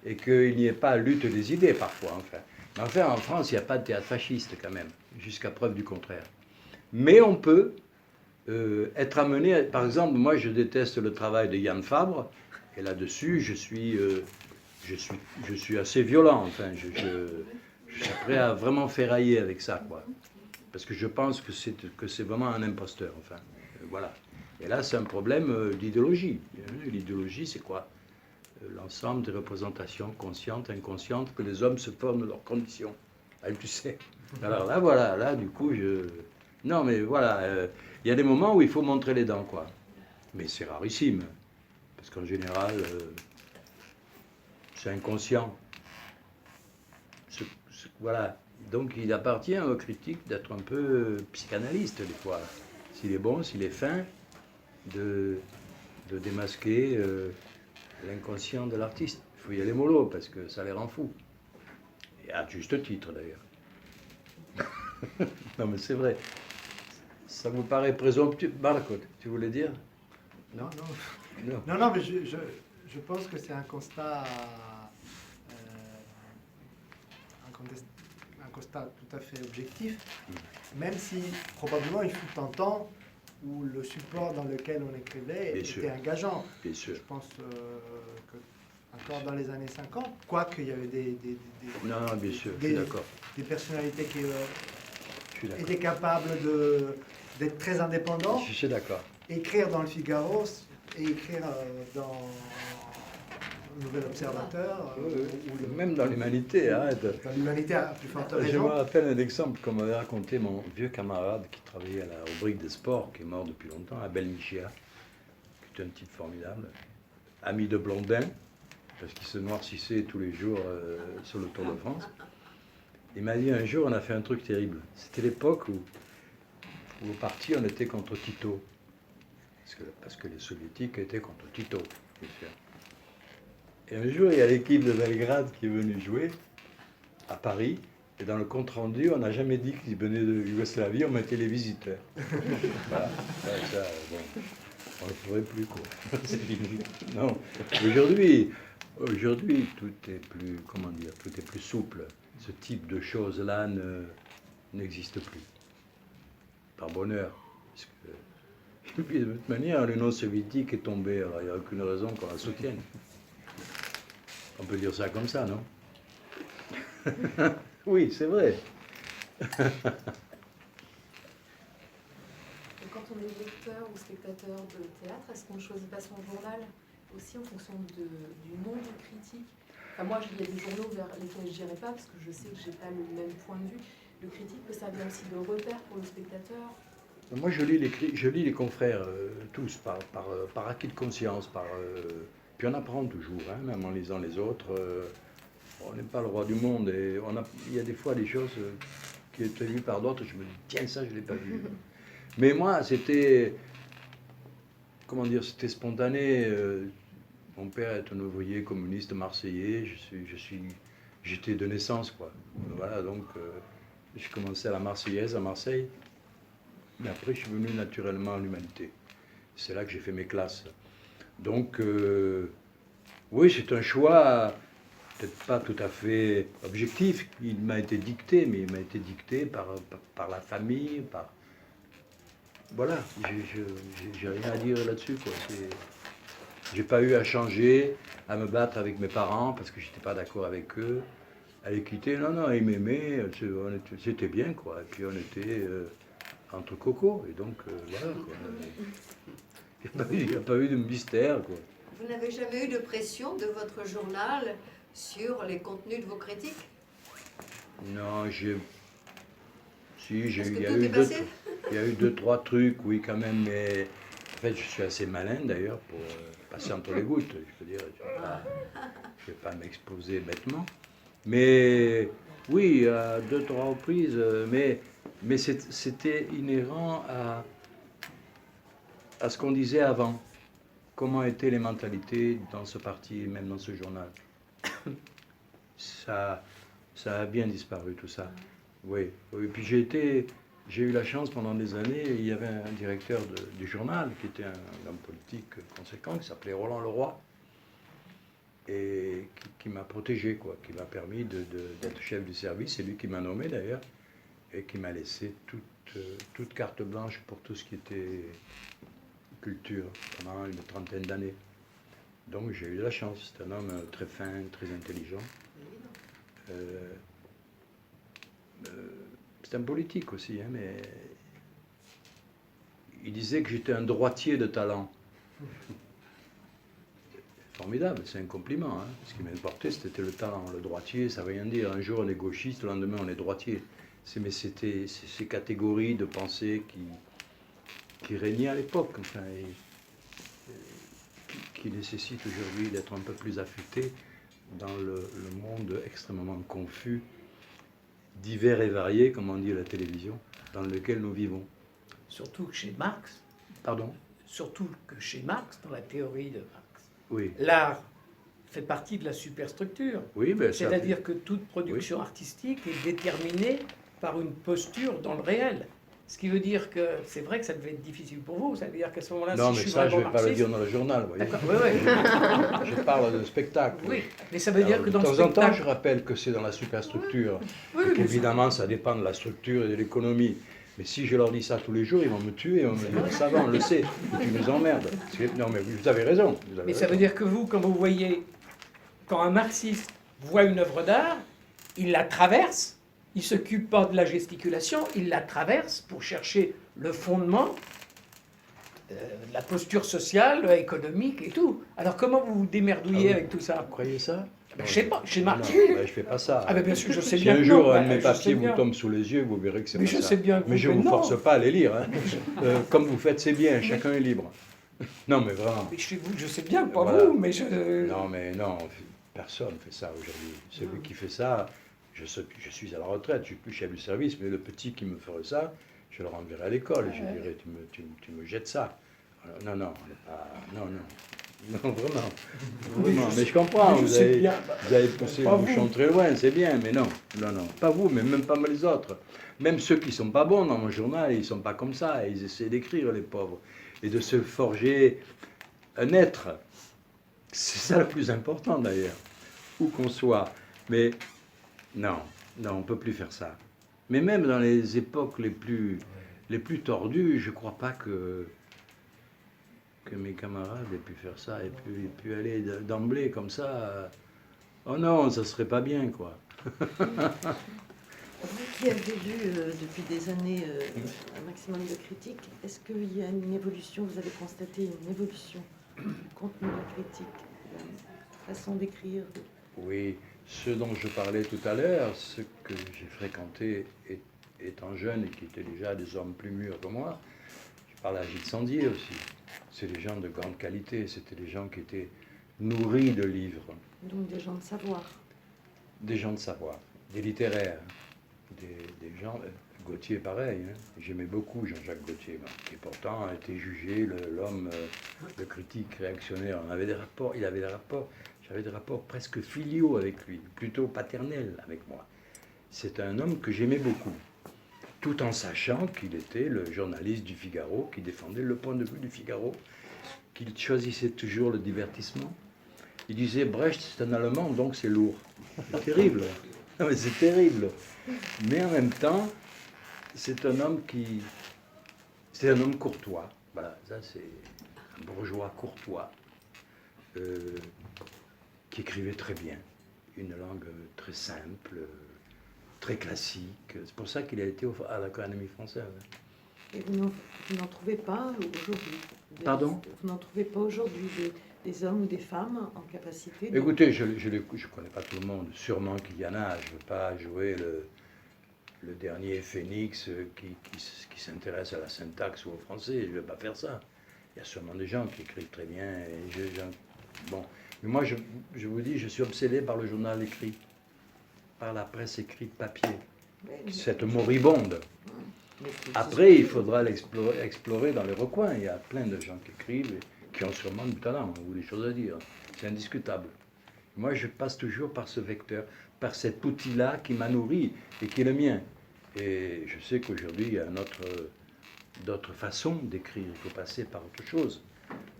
et qu'il n'y ait pas lutte des idées parfois, enfin. Mais enfin, en France, il n'y a pas de théâtre fasciste quand même, jusqu'à preuve du contraire. Mais on peut être amené, par exemple, moi je déteste le travail de Yann Fabre, et là-dessus je suis assez violent, enfin, je suis prêt à vraiment ferrailler avec ça, quoi. Parce que je pense que c'est vraiment un imposteur, enfin, voilà. Et là, c'est un problème d'idéologie. L'idéologie, c'est quoi? L'ensemble des représentations conscientes, inconscientes, que les hommes se forment de leurs conditions. Ah, tu sais. Alors là, voilà, là, du coup, non, mais voilà, il y a des moments où il faut montrer les dents, quoi. Mais c'est rarissime. Parce qu'en général, c'est inconscient. Voilà. Donc il appartient aux critiques d'être un peu psychanalyste des fois. S'il est bon, s'il est fin, de démasquer l'inconscient de l'artiste. Il faut y aller mollo parce que ça les rend fous. Et à juste titre d'ailleurs. Non mais c'est vrai. Ça vous paraît présomptueux? Barcode, tu voulais dire? Non, non. Non. Non, non, mais je pense que c'est un constat, un constat tout à fait objectif, même si probablement il fut un temps où le support dans lequel on écrivait Bien était sûr. engageant. Bien sûr. Je pense que encore dans les années 50, quoique il y avait Non, non, bien sûr, je des- suis d'accord. des personnalités qui Je suis d'accord. étaient capables d'être très indépendants, Je suis d'accord. écrire dans le Figaro et écrire dans le Nouvel Observateur, ou Même dans l'humanité, arrête. dans l'Humanité à plus forte Je me raison. rappelle un exemple qu'on m'avait raconté mon vieux camarade qui travaillait à la rubrique des sports, qui est mort depuis longtemps, Abel Michia, qui est un type formidable, ami de Blondin, parce qu'il se noircissait tous les jours sur le Tour de France. Il m'a dit un jour, on a fait un truc terrible. C'était l'époque où au parti, on était contre Tito. Parce que les soviétiques étaient contre Tito, bien sûr. Et un jour, il y a l'équipe de Belgrade qui est venue jouer à Paris. Et dans le compte-rendu, on n'a jamais dit qu'ils venaient de Yougoslavie, on mettait les visiteurs. Voilà. Ça, bon, on ne le ferait plus, quoi. C'est fini. Non. Aujourd'hui, tout est plus, comment dire, tout est plus souple. Ce type de choses-là n'existe plus. Par bonheur. Parce que, et puis, de toute manière, l'Union soviétique est tombée, alors il n'y a aucune raison qu'on la soutienne. On peut dire ça comme ça, non? Oui, c'est vrai. Et quand on est lecteur ou spectateur de théâtre, est-ce qu'on ne choisit pas son journal aussi en fonction du nom du critique? Enfin, moi, il y a des journaux vers lesquels je n'irai pas parce que je sais que je n'ai pas le même point de vue. Le critique peut servir aussi de repère pour le spectateur. Moi, je lis les confrères, tous, par acquis de conscience. Puis on apprend toujours, hein, même en lisant les autres. On n'est pas le roi du monde. Et il y a des fois des choses qui étaient vues par d'autres. Je me dis, tiens, ça, je ne l'ai pas vu. Mais moi, c'était, comment dire, c'était spontané. Mon père est un ouvrier communiste marseillais. J'étais de naissance, quoi. Voilà, donc j'ai commencé à la Marseillaise à Marseille. Mais après, je suis venu naturellement à l'humanité. C'est là que j'ai fait mes classes. Donc, oui, c'est un choix peut-être pas tout à fait objectif. Il m'a été dicté, mais il m'a été dicté par la famille, par... Voilà, j'ai rien à dire là-dessus, quoi. J'ai pas eu à changer, à me battre avec mes parents parce que j'étais pas d'accord avec eux, à les quitter. Non, non, ils m'aimaient, c'était bien, quoi. Et puis on était entre cocos, et donc voilà, quoi. Il n'y a pas eu de mystère, quoi. Vous n'avez jamais eu de pression de votre journal sur les contenus de vos critiques? Non, si, Est-ce que il y a tout eu est passé? il y a eu deux, trois trucs, oui, quand même, mais en fait, je suis assez malin, d'ailleurs, pour passer entre les gouttes. Je veux dire, je ne vais pas m'exposer bêtement. Mais oui, à deux, trois reprises, mais c'était inhérent à ce qu'on disait avant. Comment étaient les mentalités dans ce parti, même dans ce journal. Ça a bien disparu, tout ça. Oui, oui. Puis j'ai eu la chance pendant des années, il y avait un directeur du journal qui était un homme politique conséquent, qui s'appelait Roland Leroy, et qui m'a protégé, quoi, qui m'a permis d'être chef du service. C'est lui qui m'a nommé d'ailleurs, et qui m'a laissé toute carte blanche pour tout ce qui était culture pendant une trentaine d'années. Donc j'ai eu de la chance. C'est un homme très fin, très intelligent. C'est un politique aussi, hein, mais il disait que j'étais un droitier de talent. Formidable, c'est un compliment. Hein. Ce qui m'importait, c'était le talent. Le droitier, ça ne veut rien dire. Un jour, on est gauchiste, le lendemain, on est droitier. Mais c'était ces catégories de pensée qui régnaient à l'époque, enfin, qui nécessitent aujourd'hui d'être un peu plus affûtés dans le monde extrêmement confus, divers et variés, comme on dit à la télévision, dans lequel nous vivons. Surtout que chez Marx, Pardon? surtout que chez Marx, dans la théorie de Marx, Oui. l'art fait partie de la superstructure. Oui, ben, ça C'est-à-dire que toute production artistique est déterminée par une posture dans le réel. Ce qui veut dire que c'est vrai que ça devait être difficile pour vous. Ça veut dire qu'à ce moment-là, Non, si mais je suis ça, je ne vraiment vais pas le marxiste... dire dans le journal, vous voyez. D'accord, oui, oui. Je parle de spectacle. Oui, mais ça veut dire Alors, que dans de le temps en temps, spectacle... je rappelle que c'est dans la superstructure. Oui, Et mais qu'évidemment, ça dépend de la structure et de l'économie. Mais si je leur dis ça tous les jours, ils vont me tuer, ils vont me dire, ça va, on le sait, tu nous emmerdes. Non, mais vous avez raison. Vous avez Mais ça veut raison. dire que vous, quand vous voyez, quand un marxiste voit une œuvre d'art, il la traverse, il ne s'occupe pas de la gesticulation, il la traverse pour chercher le fondement de la posture sociale, économique et tout. Alors comment vous vous démerdouillez Ah oui. avec tout ça? Vous croyez ça? Je sais pas, chez Non, Marx. non, ben, je fais pas ça. Ah ben bien sûr, je sais Si bien un que jour non, un ben, de mes je sais papiers vous bien. tombe sous les yeux, vous verrez que c'est Mais pas je ça. sais bien que Mais vous je ne vous faites force non. pas à les lire. Hein. Comme vous faites, c'est bien, chacun est libre. Non, mais vraiment. Mais chez vous, je sais bien, pas Voilà. vous, mais je... Non, mais non, personne ne fait ça aujourd'hui. Celui qui fait ça, je suis à la retraite, je suis plus chef du service, mais le petit qui me ferait ça, je le renverrai à l'école et je dirais, tu me jettes ça. Non, non, on n'est pas... Non, non. Non, vraiment. Vraiment. Mais je comprends, mais je vous sais avez, bien. vous avez poussé le Pas bouchon vous. très loin, c'est bien, mais non. Non, non. Pas vous, mais même pas les autres. Même ceux qui ne sont pas bons dans mon journal, ils ne sont pas comme ça. Ils essaient d'écrire, les pauvres. Et de se forger un être. C'est ça le plus important d'ailleurs. Où qu'on soit. Mais non, non, on ne peut plus faire ça. Mais même dans les époques les plus tordues, je ne crois pas que mes camarades aient pu faire ça, aient pu aller d'emblée comme ça. Oh non, ça serait pas bien, quoi. Vous qui avez lu depuis des années un maximum de critiques, est-ce qu'il y a une évolution, vous avez constaté une évolution du contenu de la critique, de la façon d'écrire? Oui, ce dont je parlais tout à l'heure, ce que j'ai fréquenté étant jeune et qui étaient déjà des hommes plus mûrs que moi, je parle à Gilles Sandier aussi. C'est des gens de grande qualité, c'était des gens qui étaient nourris de livres, Donc des gens de savoir. des gens de savoir, des littéraires, des gens... Gautier, pareil, hein. J'aimais beaucoup Jean-Jacques Gautier, qui pourtant a été jugé l'homme de critique réactionnaire. On avait des rapports, j'avais des rapports presque filiaux avec lui, plutôt paternels avec moi. C'est un homme que j'aimais beaucoup, tout en sachant qu'il était le journaliste du Figaro, qui défendait le point de vue du Figaro, qu'il choisissait toujours le divertissement. Il disait Brecht, c'est un Allemand, donc c'est lourd. C'est terrible. Non, mais c'est terrible. Mais en même temps, c'est un homme courtois. Voilà, ça c'est un bourgeois courtois qui écrivait très bien, une langue très simple, très classique. C'est pour ça qu'il a été à l'Académie française. Et vous n'en trouvez pas aujourd'hui? Pardon? Vous n'en trouvez pas aujourd'hui des hommes ou des femmes en capacité de... Écoutez, je connais pas tout le monde. Sûrement qu'il y en a. Je ne veux pas jouer le dernier phénix qui s'intéresse à la syntaxe ou au français. Je ne vais pas faire ça. Il y a sûrement des gens qui écrivent très bien. Bon. Mais moi, je vous dis, je suis obsédé par le journal écrit, par la presse écrite papier. Cette moribonde. Après, il faudra l'explorer dans les recoins. Il y a plein de gens qui écrivent et qui ont sûrement du talent ou des choses à dire. C'est indiscutable. Moi, je passe toujours par ce vecteur, par cet outil-là qui m'a nourri et qui est le mien. Et je sais qu'aujourd'hui, il y a d'autres façons d'écrire. Il faut passer par autre chose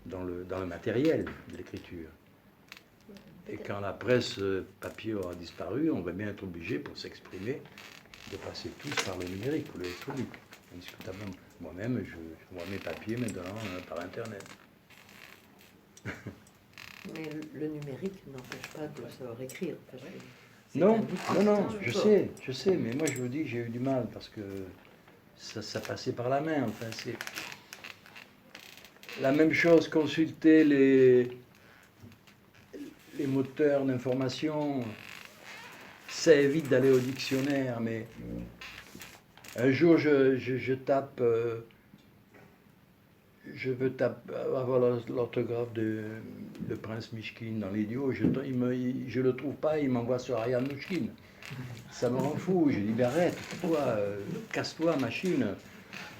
dans le matériel de l'écriture. Et quand la presse papier aura disparu, on va bien être obligé, pour s'exprimer, de passer tous par le numérique ou l'électronique, indiscutablement. Moi-même, je vois mes papiers maintenant par Internet. Mais le numérique n'empêche pas de savoir écrire. Parce que c'est Non, un outil. non, je sais, mais moi je vous dis, j'ai eu du mal parce que ça passait par la main. Enfin, c'est la même chose, consulter les moteurs d'information, ça évite d'aller au dictionnaire, mais un jour je tape, je veux avoir l'orthographe de Prince Mishkin dans l'idiot, je le trouve pas, il m'envoie sur Ariane Mishkin. Ça me rend fou, je dis mais arrête, toi, casse-toi machine.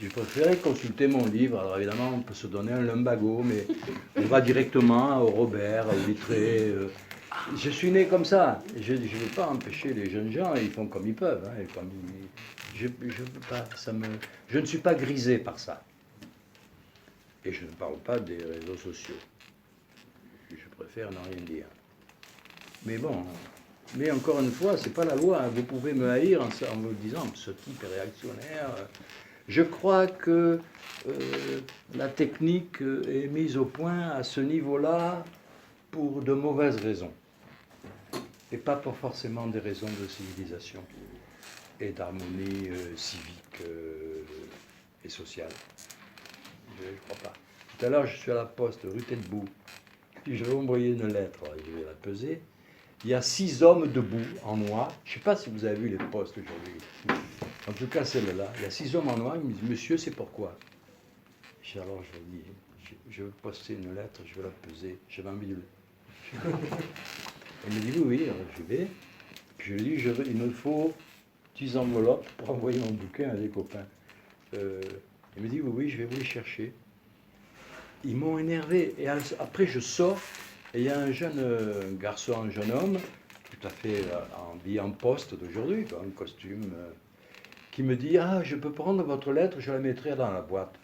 Je préférais consulter mon livre. Alors évidemment, on peut se donner un lumbago, mais on va directement au Robert, au Littré, Je suis né comme ça. Je ne veux pas empêcher les jeunes gens, ils font comme ils peuvent. Hein, et comme je veux pas, je ne suis pas grisé par ça. Et je ne parle pas des réseaux sociaux. Je préfère n'en rien dire. Mais bon, mais encore une fois, c'est pas la loi. Vous pouvez me haïr en me disant ce type est réactionnaire. Je crois que la technique est mise au point à ce niveau-là pour de mauvaises raisons. Et pas pour forcément des raisons de civilisation et d'harmonie civique et sociale. Je ne crois pas. Tout à l'heure, je suis à la poste, rue Tête-Bout. Je vais envoyer une lettre, je vais la peser. Il y a 6 hommes debout en noir. Je ne sais pas si vous avez vu les postes aujourd'hui. En tout cas, celle-là. Il y a 6 hommes en noir. Ils me disent, monsieur, c'est pourquoi? Alors je dis, je veux poster une lettre, je veux la peser. J'avais envie de le... Il me dit, oui, alors je vais. Puis je lui dis, il me faut 10 enveloppes pour envoyer mon bouquin à des copains. Il me dit, oui, je vais vous les chercher. Ils m'ont énervé. Et après, je sors, et il y a un jeune garçon, un jeune homme, tout à fait habillé en poste d'aujourd'hui, en costume, qui me dit, ah, je peux prendre votre lettre, je la mettrai dans la boîte.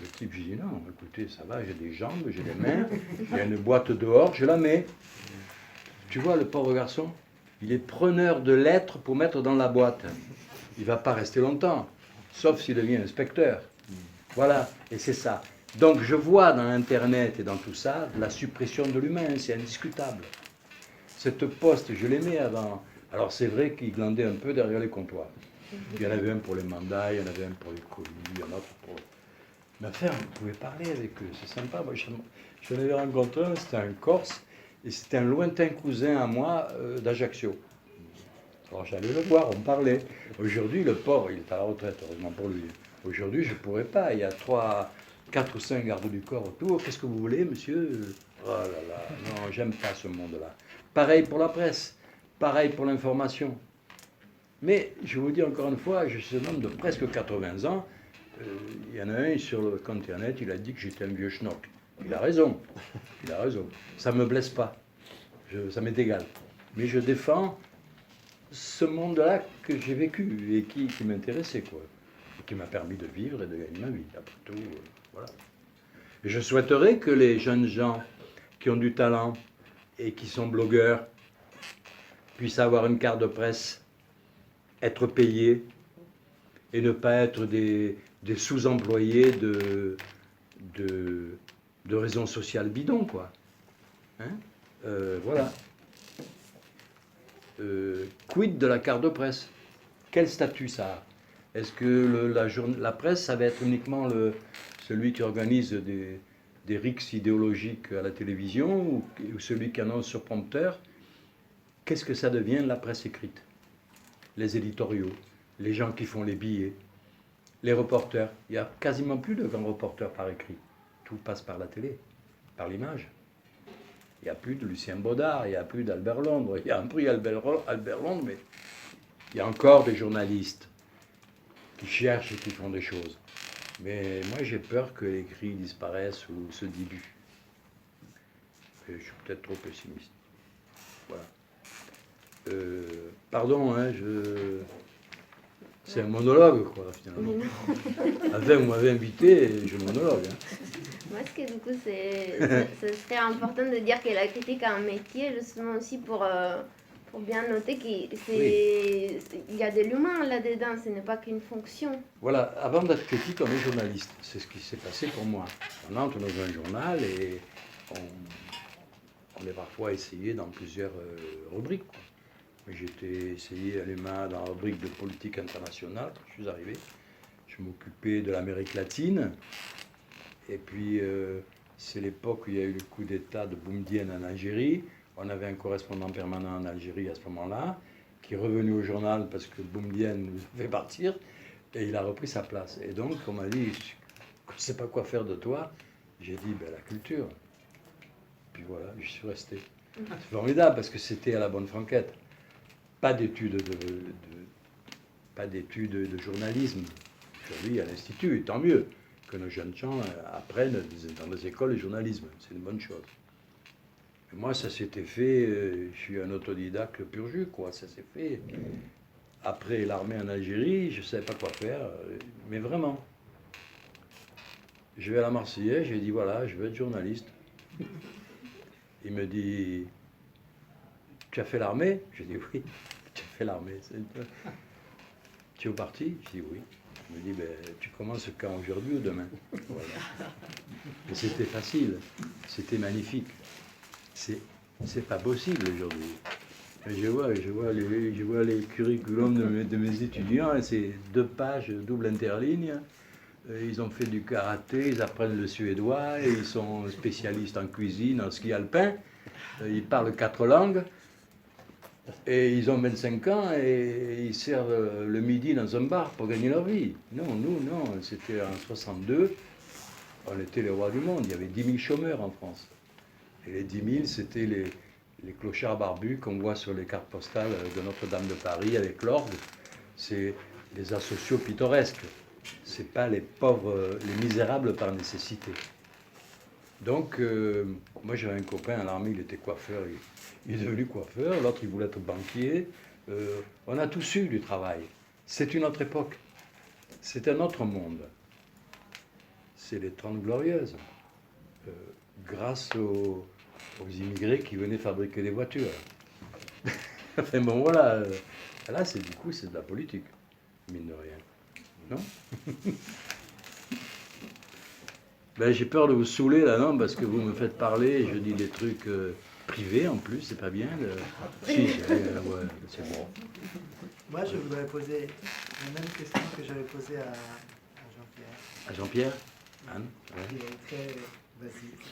Le type, je dis, non, écoutez, ça va, j'ai des jambes, j'ai des mains, il y a une boîte dehors, je la mets. Tu vois, le pauvre garçon, il est preneur de lettres pour mettre dans la boîte. Il ne va pas rester longtemps, sauf s'il devient inspecteur. Voilà, et c'est ça. Donc je vois dans Internet et dans tout ça de la suppression de l'humain, c'est indiscutable. Cette poste, je l'aimais avant. Alors c'est vrai qu'il glandait un peu derrière les comptoirs. Il y en avait un pour les mandats, il y en avait un pour les colis, un autre pour... Mais enfin, on pouvait parler avec eux, c'est sympa. Moi, je l'avais rencontré un, c'était un Corse, et c'était un lointain cousin à moi d'Ajaccio. Alors j'allais le voir, on parlait. Aujourd'hui, le pauvre, il est à la retraite, heureusement pour lui. Aujourd'hui, je ne pourrais pas. Il y a 4 ou 5 gardes du corps autour. Qu'est-ce que vous voulez, monsieur? Oh là là, non, j'aime pas ce monde-là. Pareil pour la presse, pareil pour l'information. Mais je vous dis encore une fois, je suis un homme de presque 80 ans. Il y en a un sur le compte internet, il a dit que j'étais un vieux schnock. Il a raison, il a raison. Ça ne me blesse pas, ça m'est égal. Mais je défends ce monde-là que j'ai vécu et qui m'intéressait, quoi. Et qui m'a permis de vivre et de gagner ma vie, après tout, voilà. Et je souhaiterais que les jeunes gens qui ont du talent et qui sont blogueurs puissent avoir une carte de presse, être payés et ne pas être des sous-employés de raisons sociales bidons, quoi. Hein, voilà. Quid de la carte de presse? Quel statut ça a? Est-ce que la presse, ça va être uniquement celui qui organise des rixes idéologiques à la télévision ou celui qui annonce sur prompteur? Qu'est-ce que ça devient, la presse écrite? Les éditoriaux, les gens qui font les billets, les reporters. Il n'y a quasiment plus de grands reporters par écrit. Tout passe par la télé, par l'image. Il n'y a plus de Lucien Baudard, il n'y a plus d'Albert Londres. Il y a un prix Albert Londres, mais il y a encore des journalistes qui cherchent et qui font des choses. Mais moi, j'ai peur que l'écrit disparaisse ou se dilue. Et je suis peut-être trop pessimiste. Voilà. Pardon, hein, c'est un monologue, quoi, finalement. Enfin, vous m'avez invité, je monologue. Hein. Moi, ce que du coup, ce serait important de dire que la critique a un métier, justement aussi pour bien noter qu'il y a de l'humain là-dedans, ce n'est pas qu'une fonction. Voilà, avant d'être critique, on est journaliste. C'est ce qui s'est passé pour moi. On entre dans un journal et on est parfois essayé dans plusieurs rubriques, quoi. J'étais essayé à l'EMA dans la rubrique de politique internationale quand je suis arrivé. Je m'occupais de l'Amérique latine. Et puis, c'est l'époque où il y a eu le coup d'État de Boumedienne en Algérie. On avait un correspondant permanent en Algérie à ce moment-là, qui est revenu au journal parce que Boumedienne nous a fait partir, et il a repris sa place. Et donc, on m'a dit, je ne sais pas quoi faire de toi. J'ai dit, ben, la culture. Puis voilà, je suis resté. C'est formidable parce que c'était à la bonne franquette. Pas d'études de journalisme. Aujourd'hui, à l'Institut, et tant mieux que nos jeunes gens apprennent dans les écoles le journalisme. C'est une bonne chose. Moi, ça s'était fait, je suis un autodidacte pur jus, quoi. Ça s'est fait. Après l'armée en Algérie, je ne savais pas quoi faire, mais vraiment. Je vais à la Marseillaise, j'ai dit voilà, je veux être journaliste. Il me dit, tu as fait l'armée? J'ai dit oui, tu as fait l'armée. Tu es au parti? J'ai dit oui. Il me dit, ben, tu commences quand, aujourd'hui ou demain? Voilà. Et c'était facile, c'était magnifique. C'est pas possible aujourd'hui. Je vois les curriculums de mes étudiants, et c'est 2 pages double interligne. Ils ont fait du karaté, ils apprennent le suédois, et ils sont spécialistes en cuisine, en ski alpin. Ils parlent 4 langues, et ils ont 25 ans, et ils servent le midi dans un bar pour gagner leur vie. Non, nous, non, c'était en 62, on était les rois du monde, il y avait 10 000 chômeurs en France. Et les 10 000, c'était les clochards barbus qu'on voit sur les cartes postales de Notre-Dame de Paris avec l'orgue. C'est les asociaux pittoresques. Ce n'est pas les pauvres, les misérables par nécessité. Donc, moi j'avais un copain à l'armée, il était coiffeur, il est devenu coiffeur, l'autre il voulait être banquier. On a tous eu du travail. C'est une autre époque. C'est un autre monde. C'est les 30 Glorieuses. Grâce aux immigrés qui venaient fabriquer des voitures. Enfin bon, voilà. Là, c'est du coup, c'est de la politique, mine de rien. Non? Ben, j'ai peur de vous saouler, là, non? Parce que vous me faites parler et je dis des trucs privés, en plus, c'est pas bien. Si, ouais, c'est bon. Moi, je voudrais poser la même question que j'avais posée à Jean-Pierre. À Jean-Pierre? Anne? Ouais. Qui est très basique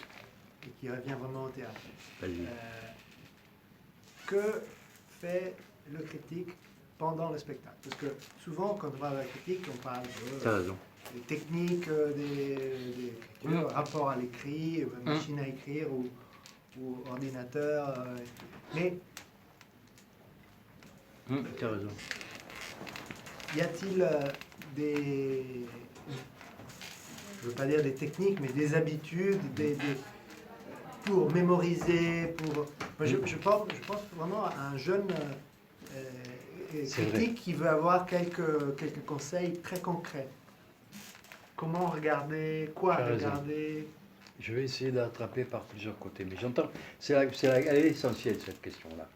et qui revient vraiment au théâtre. Vas-y. Que fait le critique pendant le spectacle? Parce que souvent, quand on parle de la critique, on parle des techniques, des rapport à l'écrit, machine à écrire ou ordinateur. Mais tu as raison. y a-t-il je ne veux pas dire des techniques, mais des habitudes, pour mémoriser, Moi, je pense vraiment à un jeune critique qui veut avoir quelques conseils très concrets. Comment regarder, quoi regarder? Je vais essayer d'attraper par plusieurs côtés, mais j'entends, elle est essentielle cette question-là.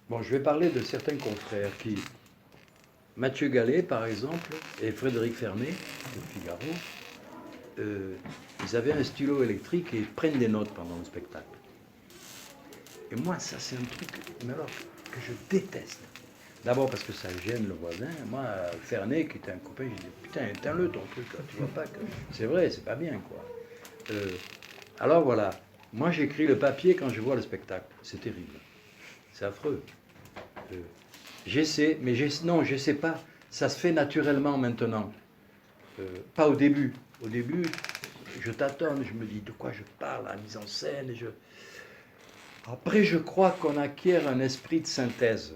Bon, je vais parler de certains confrères qui, Mathieu Gallet par exemple, et Frédéric Fernet, de Figaro, ils avaient un stylo électrique et ils prennent des notes pendant le spectacle. Et moi, ça c'est un truc, mais alors, que je déteste. D'abord parce que ça gêne le voisin. Moi, Fernet, qui était un copain, je dis putain, éteins-le ton truc, là, tu vois pas que. C'est vrai, c'est pas bien, quoi. Alors voilà, moi j'écris le papier quand je vois le spectacle. C'est terrible. C'est affreux. J'essaie, mais j'essaie pas. Ça se fait naturellement maintenant. Pas au début. Au début, je tâtonne, je me dis de quoi je parle, la mise en scène. Après, je crois qu'on acquiert un esprit de synthèse.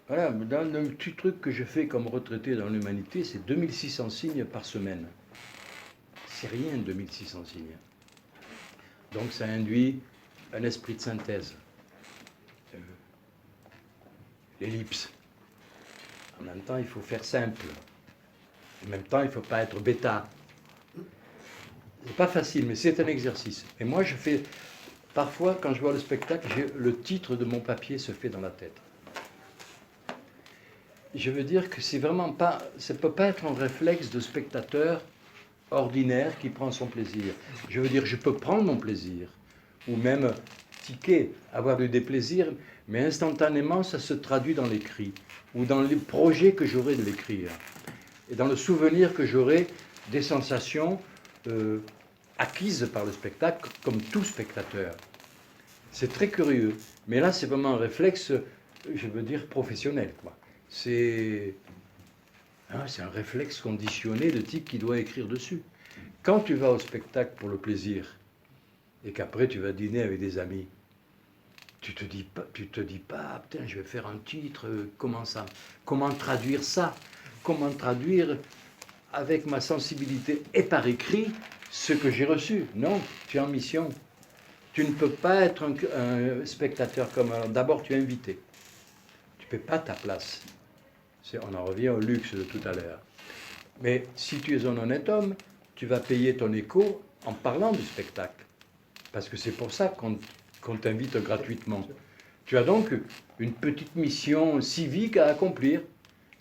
Voilà, dans un petit truc que je fais comme retraité dans l'humanité, c'est 2600 signes par semaine. C'est rien, 2600 signes. Donc ça induit un esprit de synthèse. L'ellipse. En même temps, il faut faire simple. En même temps, il ne faut pas être bêta. C'est pas facile, mais c'est un exercice. Et moi, je fais... Parfois, quand je vois le spectacle, le titre de mon papier se fait dans la tête. Je veux dire que c'est vraiment pas... Ça ne peut pas être un réflexe de spectateur ordinaire qui prend son plaisir. Je veux dire, je peux prendre mon plaisir, ou même tiquer, avoir du déplaisir, mais instantanément, ça se traduit dans l'écrit, ou dans les projets que j'aurai de l'écrire, et dans le souvenir que j'aurai des sensations acquises par le spectacle, comme tout spectateur. C'est très curieux, mais là, c'est vraiment un réflexe, je veux dire, professionnel, quoi. C'est un réflexe conditionné de type qui doit écrire dessus. Quand tu vas au spectacle pour le plaisir, et qu'après tu vas dîner avec des amis, tu te dis pas, putain, je vais faire un titre, comment traduire ça? Comment traduire avec ma sensibilité et par écrit ce que j'ai reçu? Non, tu es en mission. Tu ne peux pas être un spectateur comme... D'abord, tu es invité. Tu ne paies pas ta place. On en revient au luxe de tout à l'heure. Mais si tu es un honnête homme, tu vas payer ton écho en parlant du spectacle. Parce que c'est pour ça qu'on t'invite gratuitement. Tu as donc une petite mission civique à accomplir.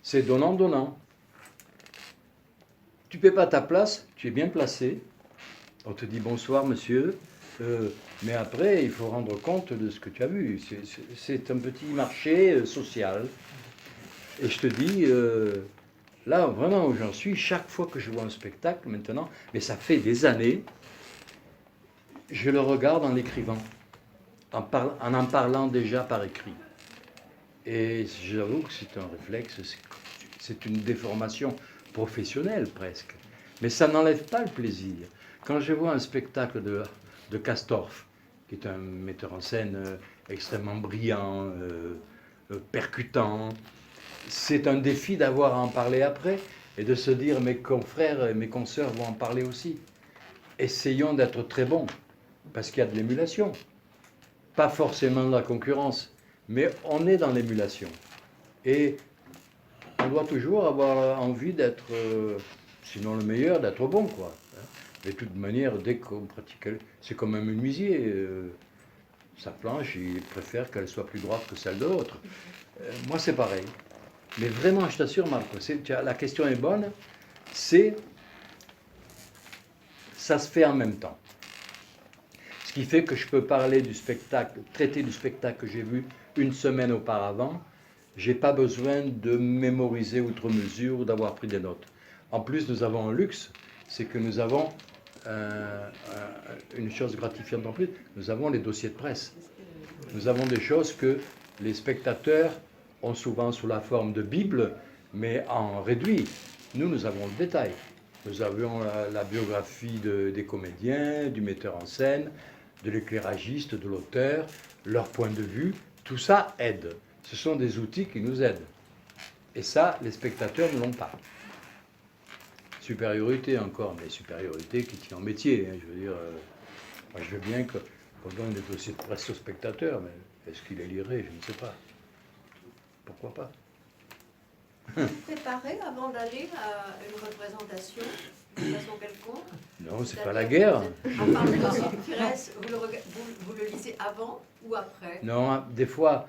C'est donnant-donnant. Tu ne paies pas ta place, tu es bien placé. On te dit bonsoir monsieur, mais après il faut rendre compte de ce que tu as vu. C'est un petit marché social. Et je te dis, là vraiment où j'en suis, chaque fois que je vois un spectacle maintenant, mais ça fait des années, je le regarde en l'écrivant, en parlant déjà par écrit. Et j'avoue que c'est un réflexe, c'est une déformation professionnelle presque. Mais ça n'enlève pas le plaisir. Quand je vois un spectacle de Castorf, qui est un metteur en scène extrêmement brillant, percutant, c'est un défi d'avoir à en parler après et de se dire mes confrères et mes consoeurs vont en parler aussi. Essayons d'être très bons, parce qu'il y a de l'émulation. Pas forcément de la concurrence, mais on est dans l'émulation. Et on doit toujours avoir envie d'être, sinon le meilleur, d'être bon, quoi. De toute manière, dès qu'on pratique, c'est comme un menuisier. Sa planche, il préfère qu'elle soit plus droite que celle de l'autre. Moi, c'est pareil. Mais vraiment, je t'assure, Marc, la question est bonne. Ça se fait en même temps. Ce qui fait que je peux parler du spectacle, traiter du spectacle que j'ai vu une semaine auparavant. Je n'ai pas besoin de mémoriser outre mesure ou d'avoir pris des notes. En plus, nous avons un luxe, c'est que nous avons une chose gratifiante en plus, nous avons les dossiers de presse. Nous avons des choses que les spectateurs ont souvent sous la forme de Bible, mais en réduit. Nous avons le détail. Nous avions la biographie des comédiens, du metteur en scène, de l'éclairagiste, de l'auteur, leur point de vue. Tout ça aide. Ce sont des outils qui nous aident. Et ça, les spectateurs ne l'ont pas. Supériorité encore, mais supériorité qui tient en métier. Je veux dire, moi je veux bien qu'on donne des dossiers de presse aux spectateurs, mais est-ce qu'il les lirait? Je ne sais pas. Pourquoi pas? Préparer avant d'aller à une représentation de façon quelconque? Non, c'est pas la guerre. Enfin, le dossier de presse, vous le lisez avant ou après? Non, des fois,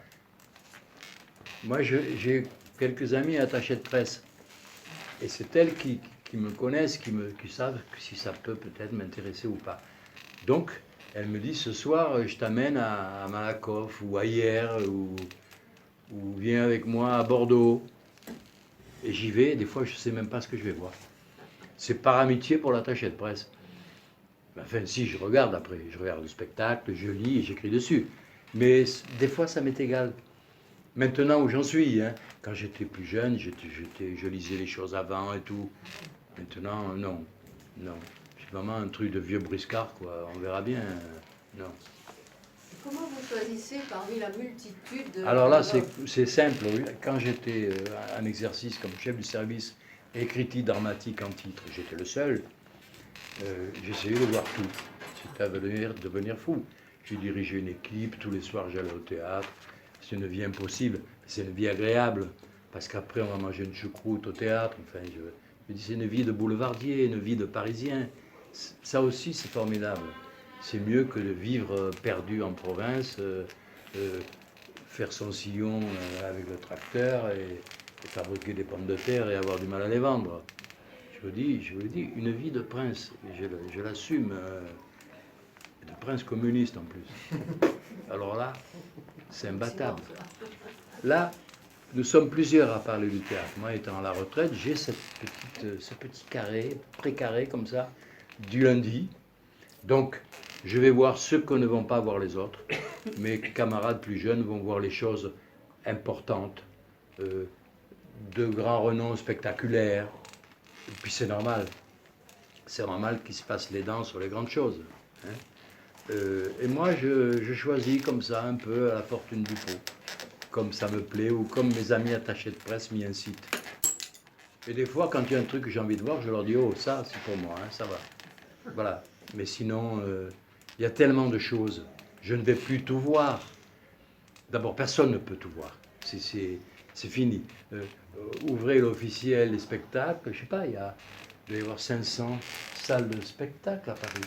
moi j'ai quelques amis attachés de presse. Et c'est elles qui me connaissent, qui savent si ça peut peut-être m'intéresser ou pas. Donc, elles me disent ce soir, je t'amène à Malakoff ou ailleurs, ou viens avec moi à Bordeaux. Et j'y vais, des fois je ne sais même pas ce que je vais voir. C'est par amitié pour l'attaché de presse. Enfin, si, je regarde après, je regarde le spectacle, je lis et j'écris dessus. Mais des fois, ça m'est égal. Maintenant où j'en suis, hein, quand j'étais plus jeune, je lisais les choses avant et tout. Maintenant, non. C'est vraiment un truc de vieux briscard, quoi. On verra bien. Non. Comment vous choisissez parmi la multitude de... Alors là, c'est simple. Quand j'étais en exercice comme chef du service et critique dramatique en titre, j'étais le seul. J'essayais de voir tout. C'était à devenir fou. J'ai dirigé une équipe, tous les soirs j'allais au théâtre. C'est une vie impossible, c'est une vie agréable. Parce qu'après, on va manger une choucroute au théâtre. Enfin, je dis, c'est une vie de boulevardier, une vie de parisien. Ça aussi, c'est formidable. C'est mieux que de vivre perdu en province, faire son sillon avec le tracteur et fabriquer des pommes de terre et avoir du mal à les vendre. Je vous dis, une vie de prince, je l'assume, de prince communiste en plus. Alors là, c'est imbattable. Là, nous sommes plusieurs à parler du théâtre. Moi, étant à la retraite, j'ai ce petit carré, précaré comme ça, du lundi. Donc, je vais voir ce que ne vont pas voir les autres. Mes camarades plus jeunes vont voir les choses importantes, de grands renoms spectaculaires. Et puis c'est normal. C'est normal qu'il se passe les dents sur les grandes choses. Hein. Et moi, je choisis comme ça, un peu à la fortune du pot. Comme ça me plaît, ou comme mes amis attachés de presse m'y incitent. Et des fois, quand il y a un truc que j'ai envie de voir, je leur dis, oh, ça, c'est pour moi, hein, ça va. Voilà. Mais sinon, il y a tellement de choses. Je ne vais plus tout voir. D'abord, personne ne peut tout voir. C'est fini. Ouvrez l'officiel des spectacles, je ne sais pas, il doit y avoir 500 salles de spectacle à Paris.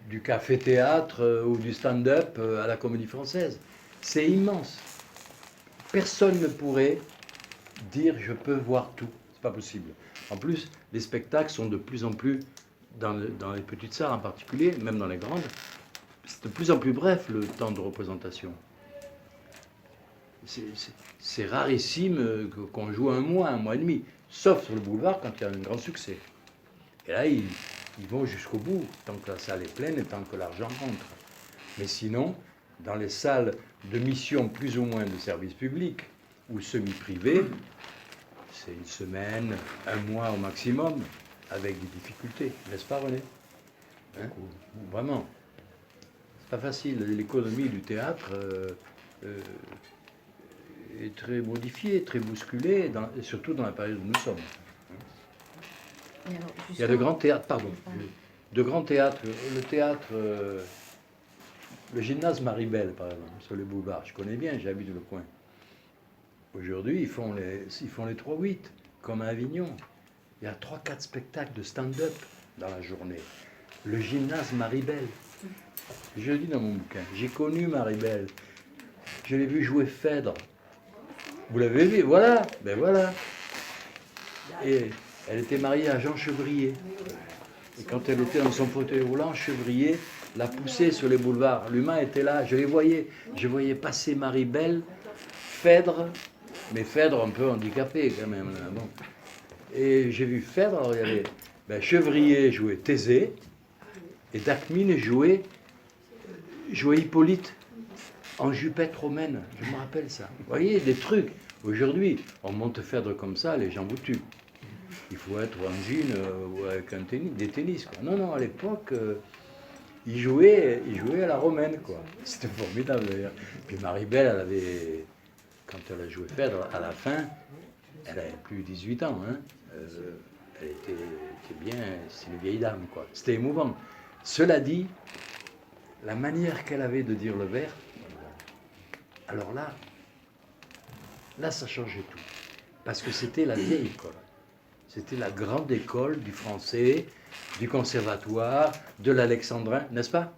Du café-théâtre ou du stand-up à la Comédie Française. C'est immense. Personne ne pourrait dire je peux voir tout. C'est pas possible. En plus, les spectacles sont de plus en plus, dans les petites salles en particulier, même dans les grandes, c'est de plus en plus bref le temps de représentation. C'est rarissime qu'on joue un mois et demi, sauf sur le boulevard quand il y a un grand succès. Et là, ils vont jusqu'au bout, tant que la salle est pleine et tant que l'argent rentre. Mais sinon, dans les salles de mission plus ou moins de service public ou semi-privé, c'est une semaine, un mois au maximum, avec des difficultés. N'est-ce pas, René? Hein? Vraiment. C'est pas facile. L'économie du théâtre est très modifiée, très bousculée, et surtout dans la période où nous sommes. Il y a de grands théâtres, pardon, de grands théâtres. Le théâtre, le gymnase Maribel, par exemple, sur les boulevards, je connais bien, j'habite le coin. Aujourd'hui, ils font les 3-8, comme à Avignon. Il y a 3-4 spectacles de stand-up dans la journée. Le gymnase Maribel. Je le dis dans mon bouquin, j'ai connu Maribel. Je l'ai vu jouer Phèdre. Vous l'avez vu, voilà, ben voilà. Et elle était mariée à Jean Chevrier. Et quand elle était dans son fauteuil roulant, Chevrier l'a poussée sur les boulevards. L'humain était là, je les voyais. Je voyais passer Maribel, Phèdre, mais Phèdre un peu handicapé quand même. Là, bon. Et j'ai vu Phèdre, alors il y avait Chevrier jouait Thésée, et Dacmine jouait Hippolyte en jupette romaine. Je me rappelle ça. Vous voyez, des trucs. Aujourd'hui, on monte Phèdre comme ça, les gens vous tuent. Il faut être en jean ou avec des tennis. Quoi. Non, à l'époque, il jouait à la romaine. Quoi. C'était formidable d'ailleurs. Puis Maribel, elle avait, quand elle a joué Phèdre, à la fin, elle avait plus de 18 ans. Hein. Elle était bien, c'est une vieille dame. Quoi. C'était émouvant. Cela dit, la manière qu'elle avait de dire le vers, alors là, ça changeait tout. Parce que c'était la vieille école. C'était la grande école du français, du conservatoire, de l'alexandrin, n'est-ce pas?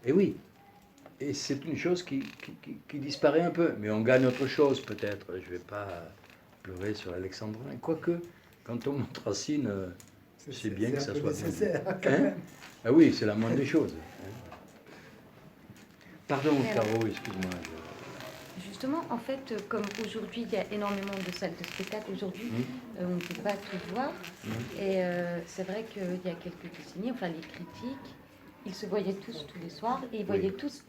Et oui. Et c'est une chose qui disparaît un peu. Mais on gagne autre chose, peut-être. Je ne vais pas pleurer sur l'alexandrin. Quoique, quand on monte Racine, c'est bien que ça soit nécessaire. Hein? Ah oui, c'est la moindre des choses. Pardon, Caro, excuse-moi. Justement, en fait, comme aujourd'hui, il y a énormément de salles de spectacle, aujourd'hui, on ne peut pas tout voir. Et c'est vrai qu'il y a quelques décennies, enfin, les critiques, ils se voyaient tous les soirs et ils voyaient tous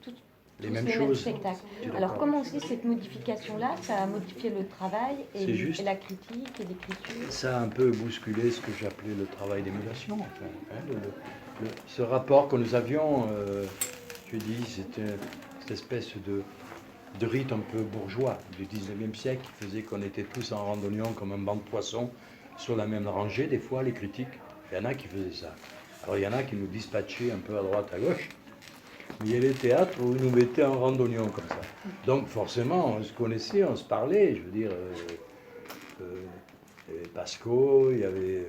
les mêmes spectacles. Alors, comment aussi cette modification-là, ça a modifié le travail et la critique et l'écriture? Ça a un peu bousculé ce que j'appelais le travail d'émulation, enfin, hein, ce rapport que nous avions, je dis, c'était cette espèce de rite un peu bourgeois du 19e siècle qui faisait qu'on était tous en randonnion comme un banc de poissons sur la même rangée, des fois, les critiques. Il y en a qui faisaient ça. Alors, il y en a qui nous dispatchaient un peu à droite, à gauche. Mais il y a les théâtres où ils nous mettaient en randonnion comme ça. Donc, forcément, on se connaissait, on se parlait. Je veux dire, il y avait Pasco, il y avait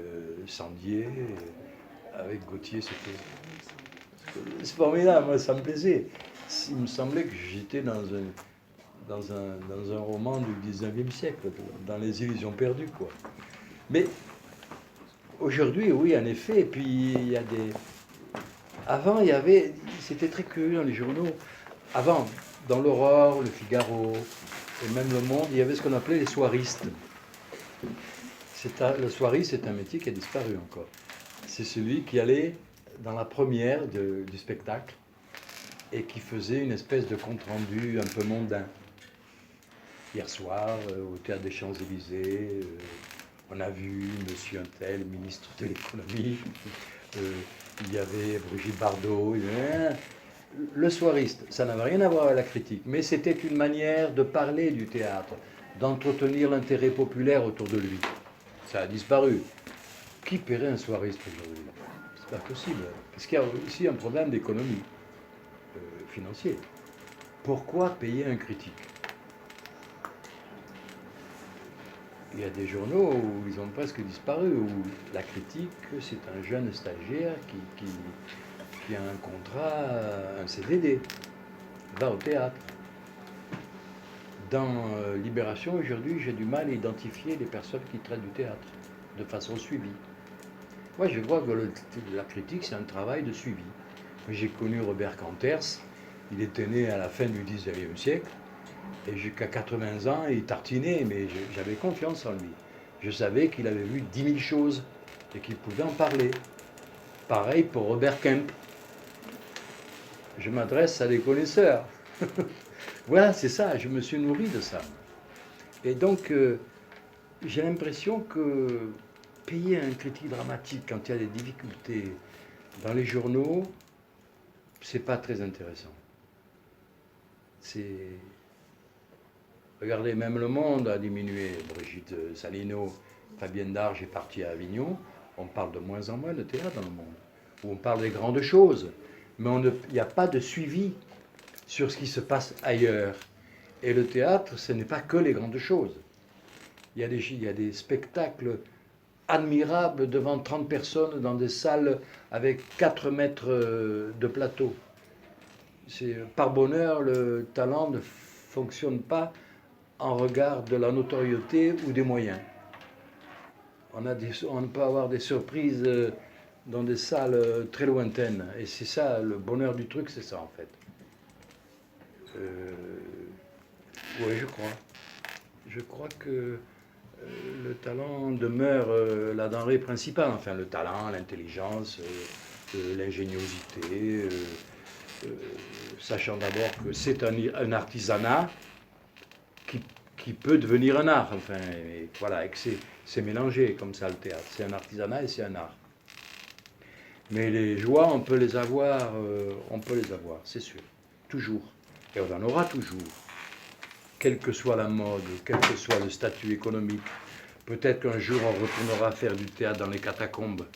Sandier, avec Gauthier, c'est formidable, moi, ça me plaisait. Il me semblait que j'étais dans un roman du 19e siècle, dans les illusions perdues, quoi. Mais aujourd'hui, oui, en effet, et puis il y a des... Avant, c'était très curieux dans les journaux. Avant, dans l'Aurore, le Figaro, et même Le Monde, il y avait ce qu'on appelait les soiristes. Le soiriste, c'est un métier qui a disparu encore. C'est celui qui allait dans la première du spectacle et qui faisait une espèce de compte-rendu un peu mondain. Hier soir, au Théâtre des Champs-Élysées, on a vu monsieur Untel, ministre de l'économie, il y avait Brigitte Bardot, le soiriste. Ça n'avait rien à voir avec la critique, mais c'était une manière de parler du théâtre, d'entretenir l'intérêt populaire autour de lui. Ça a disparu. Qui paierait un soiriste aujourd'hui? C'est pas possible, parce qu'il y a aussi un problème d'économie. financier. Pourquoi payer un critique? Il y a des journaux où ils ont presque disparu, où la critique, c'est un jeune stagiaire qui a un contrat, un CDD, va au théâtre. Dans Libération, aujourd'hui, j'ai du mal à identifier les personnes qui traitent du théâtre de façon suivie. Moi, je crois que la critique, c'est un travail de suivi. J'ai connu Robert Canters, il était né à la fin du 19e siècle, et jusqu'à 80 ans, il tartinait, mais j'avais confiance en lui. Je savais qu'il avait vu 10 000 choses et qu'il pouvait en parler. Pareil pour Robert Kemp. Je m'adresse à des connaisseurs. Voilà, c'est ça, je me suis nourri de ça. Et donc, j'ai l'impression que payer un critique dramatique quand il y a des difficultés dans les journaux, c'est pas très intéressant. Regardez, même Le Monde a diminué. Brigitte Salino, Fabienne Darge est partie à Avignon. On parle de moins en moins de théâtre dans Le Monde. Où on parle des grandes choses, mais il n'y a pas de suivi sur ce qui se passe ailleurs. Et le théâtre, ce n'est pas que les grandes choses. Il y a des spectacles admirables devant 30 personnes dans des salles avec 4 mètres de plateau. Par bonheur, le talent ne fonctionne pas en regard de la notoriété ou des moyens. On peut avoir des surprises dans des salles très lointaines. Et c'est ça, le bonheur du truc, c'est ça en fait. Oui, je crois. Je crois que le talent demeure la denrée principale. Enfin, le talent, l'intelligence, l'ingéniosité, sachant d'abord que c'est un artisanat qui peut devenir un art. Enfin, et voilà, et que c'est mélangé comme ça le théâtre. C'est un artisanat et c'est un art. Mais les joies, on peut les avoir, c'est sûr, toujours. Et on en aura toujours. Quelle que soit la mode, quel que soit le statut économique. Peut-être qu'un jour on retournera faire du théâtre dans les catacombes.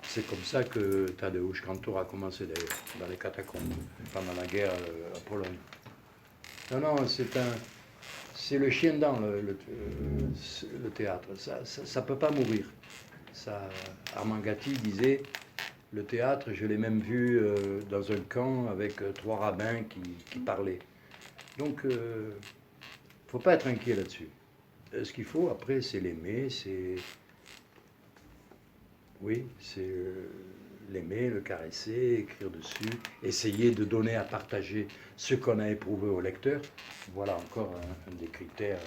C'est comme ça que Tadeusz Kantor a commencé d'ailleurs, dans les catacombes, pendant la guerre à Pologne. Non, c'est le chien dent, le théâtre. Ça ne peut pas mourir. Armand Gatti disait, le théâtre, je l'ai même vu dans un camp avec 3 rabbins qui parlaient. Donc, il ne faut pas être inquiet là-dessus. Ce qu'il faut, après, c'est l'aimer, c'est l'aimer, le caresser, écrire dessus, essayer de donner à partager ce qu'on a éprouvé au lecteur. Voilà encore un des critères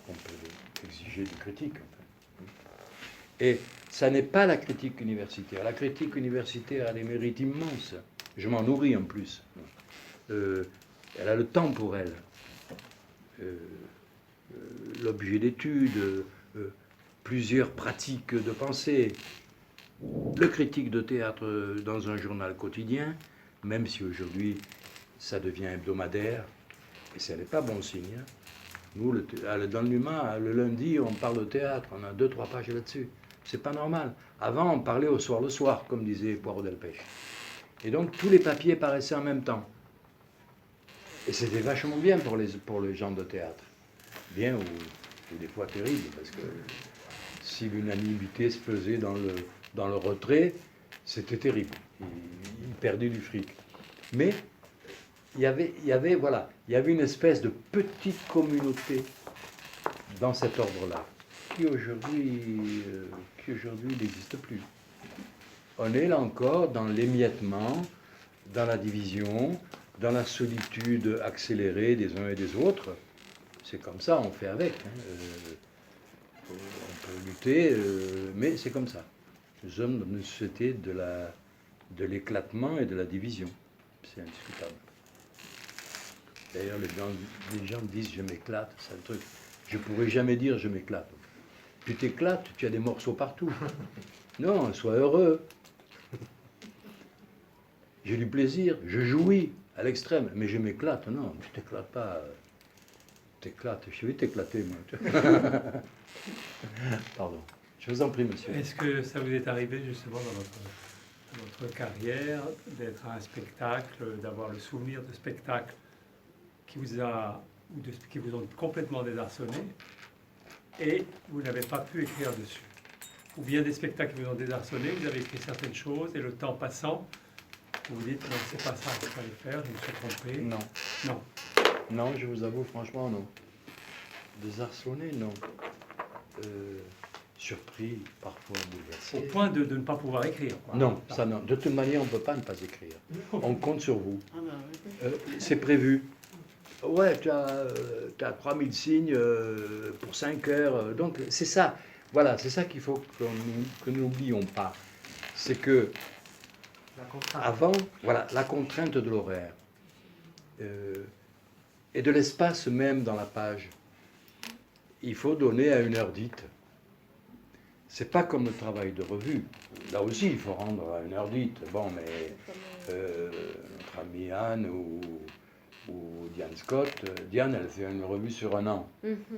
qu'on peut exiger du critique. Et ça n'est pas la critique universitaire. La critique universitaire a des mérites immenses. Je m'en nourris en plus. Elle a le temps pour elle. L'objet d'étude, plusieurs pratiques de pensée. Le critique de théâtre dans un journal quotidien, même si aujourd'hui ça devient hebdomadaire, et ce n'est pas bon signe. Hein. Nous, dans l'UMA, le lundi, on parle de théâtre, on a 2-3 pages là-dessus. C'est pas normal. Avant, on parlait au soir le soir, comme disait Poirot Delpech. Et donc, tous les papiers paraissaient en même temps. Et c'était vachement bien pour les gens de théâtre. Bien ou des fois terrible, parce que si l'unanimité se faisait dans le retrait, c'était terrible. Ils perdaient du fric. Mais il y avait une espèce de petite communauté dans cet ordre-là, qui aujourd'hui n'existe plus. On est là encore dans l'émiettement, dans la division, dans la solitude accélérée des uns et des autres. C'est comme ça, on fait avec. On peut lutter, mais c'est comme ça. Nous sommes dans une société de l'éclatement et de la division. C'est indiscutable. D'ailleurs, les gens disent « je m'éclate », c'est un truc. Je ne pourrais jamais dire « je m'éclate ». Tu t'éclates, tu as des morceaux partout. Non, sois heureux. J'ai du plaisir, je jouis à l'extrême, mais je m'éclate. Non, tu t'éclates pas. T'éclates, je vais t'éclater, moi. Pardon. Je vous en prie, monsieur. Est-ce que ça vous est arrivé justement dans votre votre carrière, d'être à un spectacle, d'avoir le souvenir de spectacles qui vous ont complètement désarçonné et vous n'avez pas pu écrire dessus. Ou bien des spectacles qui vous ont désarçonné, vous avez écrit certaines choses et le temps passant, vous vous dites non, c'est pas ça qu'il fallait faire, je me suis trompé. Non. Non. Non, je vous avoue, franchement, non. Désarçonné, non. Surpris, parfois bouleversé. Au point de ne pas pouvoir écrire, quoi. Non, ça non. De toute manière, on ne peut pas ne pas écrire. On compte sur vous. C'est prévu. Ouais, tu as 3000 signes pour 5 heures. Donc, c'est ça. Voilà, c'est ça qu'il faut que nous n'oublions pas. C'est que, La contrainte. avant, voilà, la contrainte de l'horaire et de l'espace même dans la page. Il faut donner à une heure dite. C'est pas comme le travail de revue. Là aussi, il faut rendre à une heure dite. Bon, mais notre amie Anne ou Diane Scott, Diane, elle fait une revue sur un an.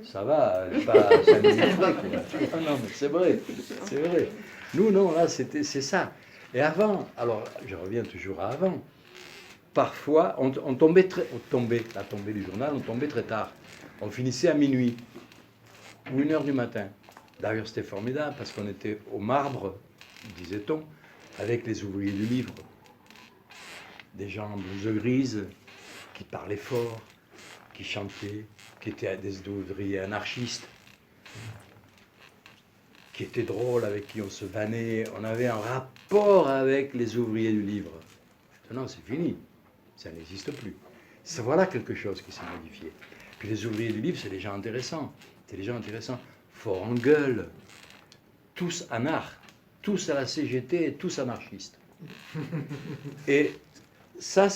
Ça va, elle n'est pas 5 minutes près, quoi. Non, mais c'est vrai, c'est vrai. Nous, non, là, c'est ça. Et avant, alors, je reviens toujours à avant, parfois, on tombait la tombée du journal, on tombait très tard. On finissait à minuit ou 1h du matin. D'ailleurs, c'était formidable parce qu'on était au marbre, disait-on, avec les ouvriers du livre. Des gens en blouse grise, qui parlaient fort, qui chantaient, qui étaient des ouvriers anarchistes, qui étaient drôles, avec qui on se vannait. On avait un rapport avec les ouvriers du livre. Maintenant, c'est fini. Ça n'existe plus. Voilà quelque chose qui s'est modifié. Puis les ouvriers du livre, c'est des gens intéressants. C'est des gens intéressants. Fort en gueule. Tous anarches. Tous à la CGT, tous anarchistes. Et ça,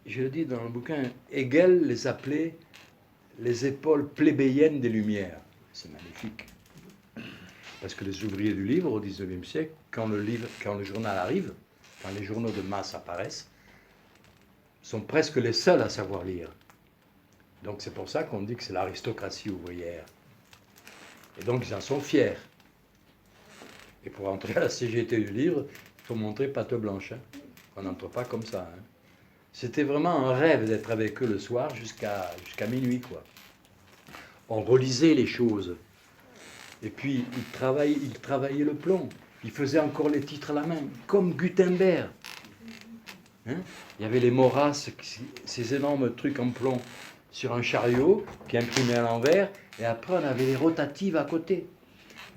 je le dis dans le bouquin, Hegel les appelait les épaules plébéiennes des Lumières. C'est magnifique. Parce que les ouvriers du livre, au XIXe siècle, quand le journal arrive, quand les journaux de masse apparaissent, sont presque les seuls à savoir lire. Donc c'est pour ça qu'on dit que c'est l'aristocratie ouvrière. Et donc ils en sont fiers. Et pour entrer à la CGT du livre, il faut montrer patte blanche. Hein. On n'entre pas comme ça. Hein. C'était vraiment un rêve d'être avec eux le soir jusqu'à minuit, quoi. On relisait les choses. Et puis, ils travaillaient le plomb. Ils faisaient encore les titres à la main, comme Gutenberg. Hein? Il y avait les Maurras, ces énormes trucs en plomb sur un chariot qui imprimaient à l'envers. Et après, on avait les rotatives à côté.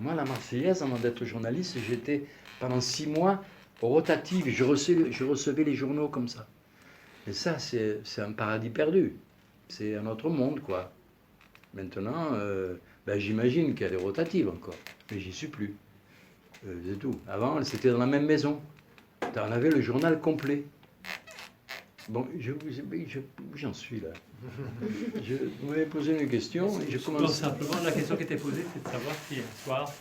Moi, la Marseillaise, avant d'être journaliste, j'étais pendant 6 mois aux rotatives. Je recevais les journaux comme ça. Et ça, c'est un paradis perdu. C'est un autre monde, quoi. Maintenant, j'imagine qu'il y a des rotatives encore, mais j'y suis plus. C'est tout. Avant, c'était dans la même maison. On avait le journal complet. Bon, j'en suis là. Vous m'avez posé une question et je commence. Non, simplement, la question qui était posée, c'est de savoir si un soir,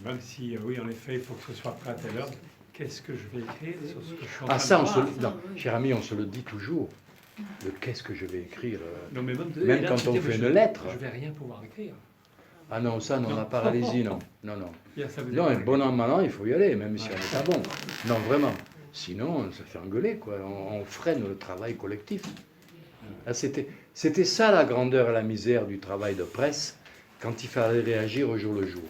même si, oui, en effet, il faut que ce soit prêt à telle heure, qu'est-ce que je vais écrire sur ce que je suis en train ça, de voir. non, cher ami, on se le dit toujours. Le qu'est-ce que je vais écrire Non, mais même quand on fait une lettre. Je vais rien pouvoir écrire. Ah non, ça, non, la paralysie, non. Non, non. Ça veut Non, dire- bon an, mal an, il faut y aller, même si on n'est pas bon. Non, vraiment. Sinon, ça fait engueuler, quoi. On freine le travail collectif. Ah, c'était ça la grandeur et la misère du travail de presse, quand il fallait réagir au jour le jour.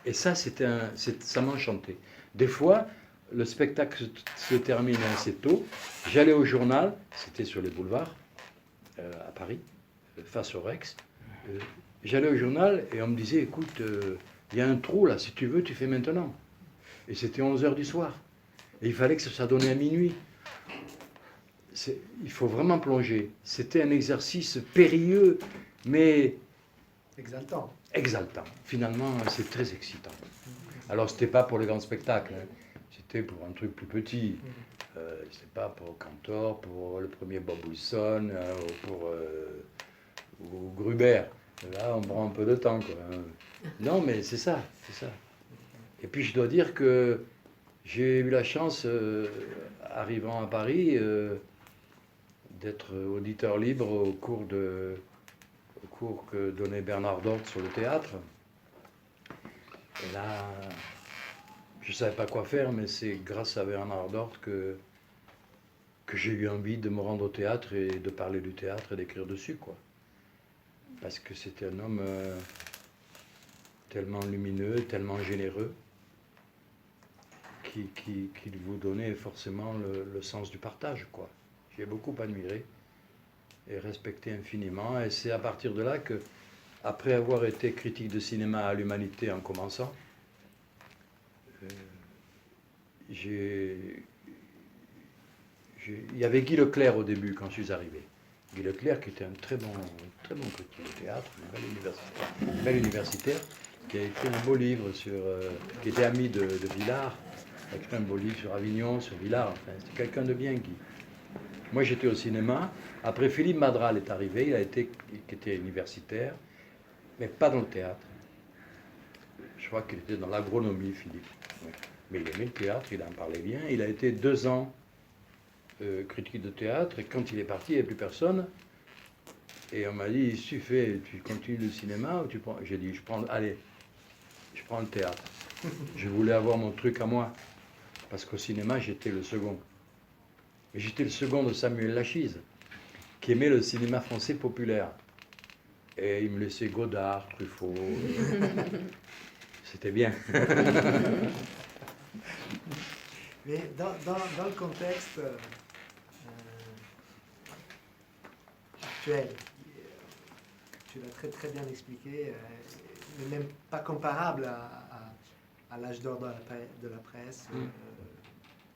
Et ça, ça m'enchantait. Des fois, le spectacle se terminait assez tôt. J'allais au journal, c'était sur les boulevards, à Paris, face au Rex. J'allais au journal et on me disait, écoute, il y a un trou là, si tu veux, tu fais maintenant. Et c'était 11h du soir. Et il fallait que ça donnait à minuit. Il faut vraiment plonger. C'était un exercice périlleux, mais Exaltant. exaltant. Finalement, c'est très excitant. Alors, c'était pas pour les grands spectacles. Hein. C'était pour un truc plus petit. C'était pas pour Cantor, pour le premier Bob Wilson, ou Gruber. Là, on prend un peu de temps, quoi. Non, mais c'est ça, c'est ça. Et puis, je dois dire que j'ai eu la chance, arrivant à Paris, d'être auditeur libre au cours que donnait Bernard Dort sur le théâtre. Et là, je ne savais pas quoi faire, mais c'est grâce à Bernard Dort que j'ai eu envie de me rendre au théâtre et de parler du théâtre et d'écrire dessus, quoi. Parce que c'était un homme tellement lumineux, tellement généreux, qui vous donnait forcément le sens du partage, quoi. J'ai beaucoup admiré et respecté infiniment. Et c'est à partir de là que, après avoir été critique de cinéma à l'Humanité en commençant, il y avait Guy Leclerc au début quand je suis arrivé. Guy Leclerc qui était un très bon critique de théâtre, un bel universitaire, qui a écrit un beau livre qui était ami de Villard, a écrit un beau livre sur Avignon, sur Villard, enfin, c'était quelqu'un de bien, Guy. Moi j'étais au cinéma, après Philippe Madral est arrivé, qui était universitaire, mais pas dans le théâtre. Je crois qu'il était dans l'agronomie, Philippe. Mais il aimait le théâtre, il en parlait bien. Il a été 2 ans critique de théâtre, et quand il est parti, il n'y avait plus personne. Et on m'a dit, tu continues le cinéma ou tu prends... J'ai dit, je prends le théâtre. Je voulais avoir mon truc à moi, parce qu'au cinéma, j'étais le second. Et j'étais le second de Samuel Lachise, qui aimait le cinéma français populaire. Et il me laissait Godard, Truffaut. C'était bien. Mais dans le contexte actuel, tu l'as très très bien expliqué, mais même pas comparable à l'âge d'or de la presse,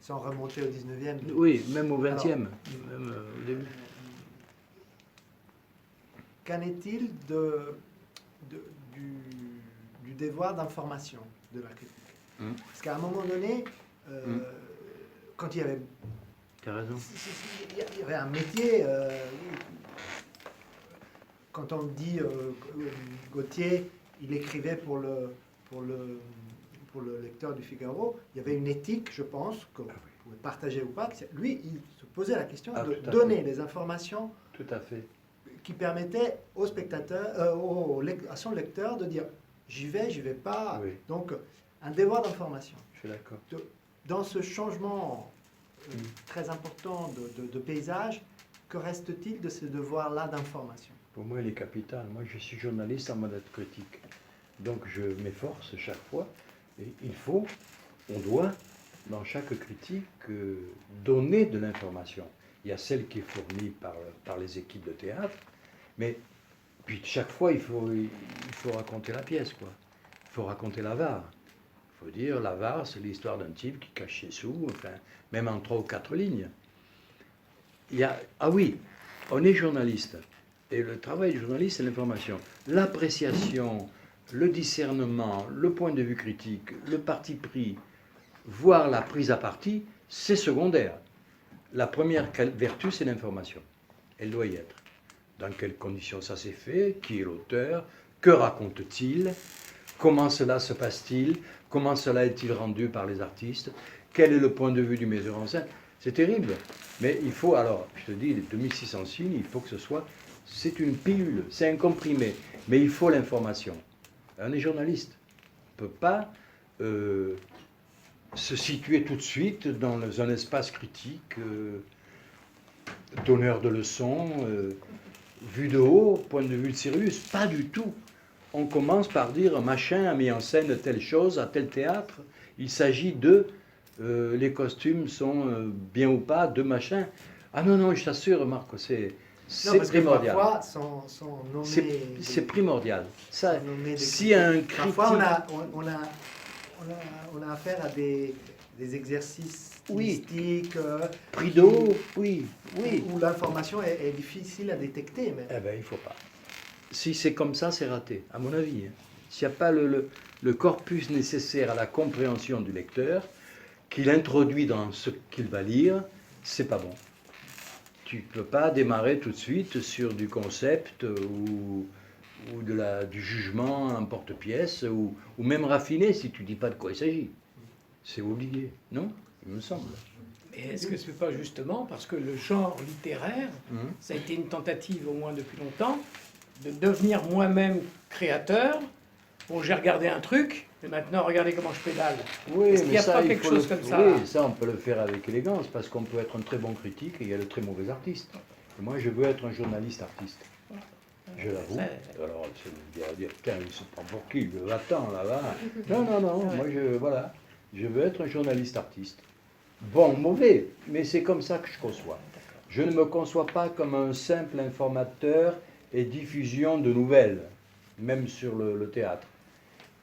sans remonter au 19e. Oui, même au 20e, même au début. Qu'en est-il du devoir d'information de la critique? Parce qu'à un moment donné, quand il y avait... Tu as raison. Il y avait un métier... quand on dit Gauthier, il écrivait pour le lecteur du Figaro, il y avait une éthique, je pense, qu'on pouvait partager ou pas. Lui, il se posait la question de donner les informations tout à fait. qui permettaient au spectateur, à son lecteur de dire j'y vais pas. Oui. Donc, un devoir d'information. Je suis d'accord. Dans ce changement très important de paysage, que reste-t-il de ce devoir-là d'information? Pour moi, il est capital. Moi, je suis journaliste en mode critique. Donc, je m'efforce chaque fois. Et on doit, dans chaque critique, donner de l'information. Il y a celle qui est fournie par les équipes de théâtre, mais puis chaque fois, il faut raconter la pièce, quoi. Il faut raconter l'avare. Il faut dire, l'avare, c'est l'histoire d'un type qui cache ses sous, enfin, même en 3 ou 4 lignes. Ah oui, on est journaliste. Et le travail du journaliste, c'est l'information. L'appréciation, le discernement, le point de vue critique, le parti pris, voire la prise à partie, c'est secondaire. La première vertu, c'est l'information. Elle doit y être. Dans quelles conditions ça s'est fait? Qui est l'auteur? Que raconte-t-il? Comment cela se passe-t-il? Comment cela est-il rendu par les artistes? Quel est le point de vue du metteur en scène? C'est terrible. Mais il faut, alors, je te dis, les 2600 signes, il faut que ce soit... C'est une pilule, c'est un comprimé. Mais il faut l'information. On est journaliste. On ne peut pas se situer tout de suite dans un espace critique, donneur de leçons, vu de haut, point de vue de Sirius. Pas du tout. On commence par dire machin a mis en scène telle chose à tel théâtre. Il s'agit de les costumes sont bien ou pas, de machin. Ah non, je t'assure, Marc, c'est primordial. Parfois, c'est primordial. Ça, si un critique... Parfois, on a affaire à des exercices stylistiques. Prix d'eau, oui. Où l'information est difficile à détecter. Mais... Eh bien, il ne faut pas. Si c'est comme ça, c'est raté, à mon avis. S'il n'y a pas le corpus nécessaire à la compréhension du lecteur, qu'il introduit dans ce qu'il va lire, c'est pas bon. Tu ne peux pas démarrer tout de suite sur du concept ou du jugement en porte-pièce, ou même raffiné si tu ne dis pas de quoi il s'agit. C'est oublié, non? Il me semble. Mais est-ce que ce n'est pas justement parce que le genre littéraire, ça a été une tentative au moins depuis longtemps, de devenir moi-même créateur bon, j'ai regardé un truc, et maintenant regardez comment je pédale. Oui, Est-ce qu'il n'y a pas il quelque faut chose comme ça? Oui, ça, on peut le faire avec élégance, parce qu'on peut être un très bon critique et il y a de très mauvais artistes. Et moi, je veux être un journaliste artiste. Je l'avoue. Alors, c'est dire, tiens, il se prend pour qui? Va-t'en, là-bas. Non, non, non, moi, voilà. Je veux être un journaliste artiste. Bon, mauvais, mais c'est comme ça que je conçois. Je ne me conçois pas comme un simple informateur et diffusion de nouvelles, même sur le théâtre.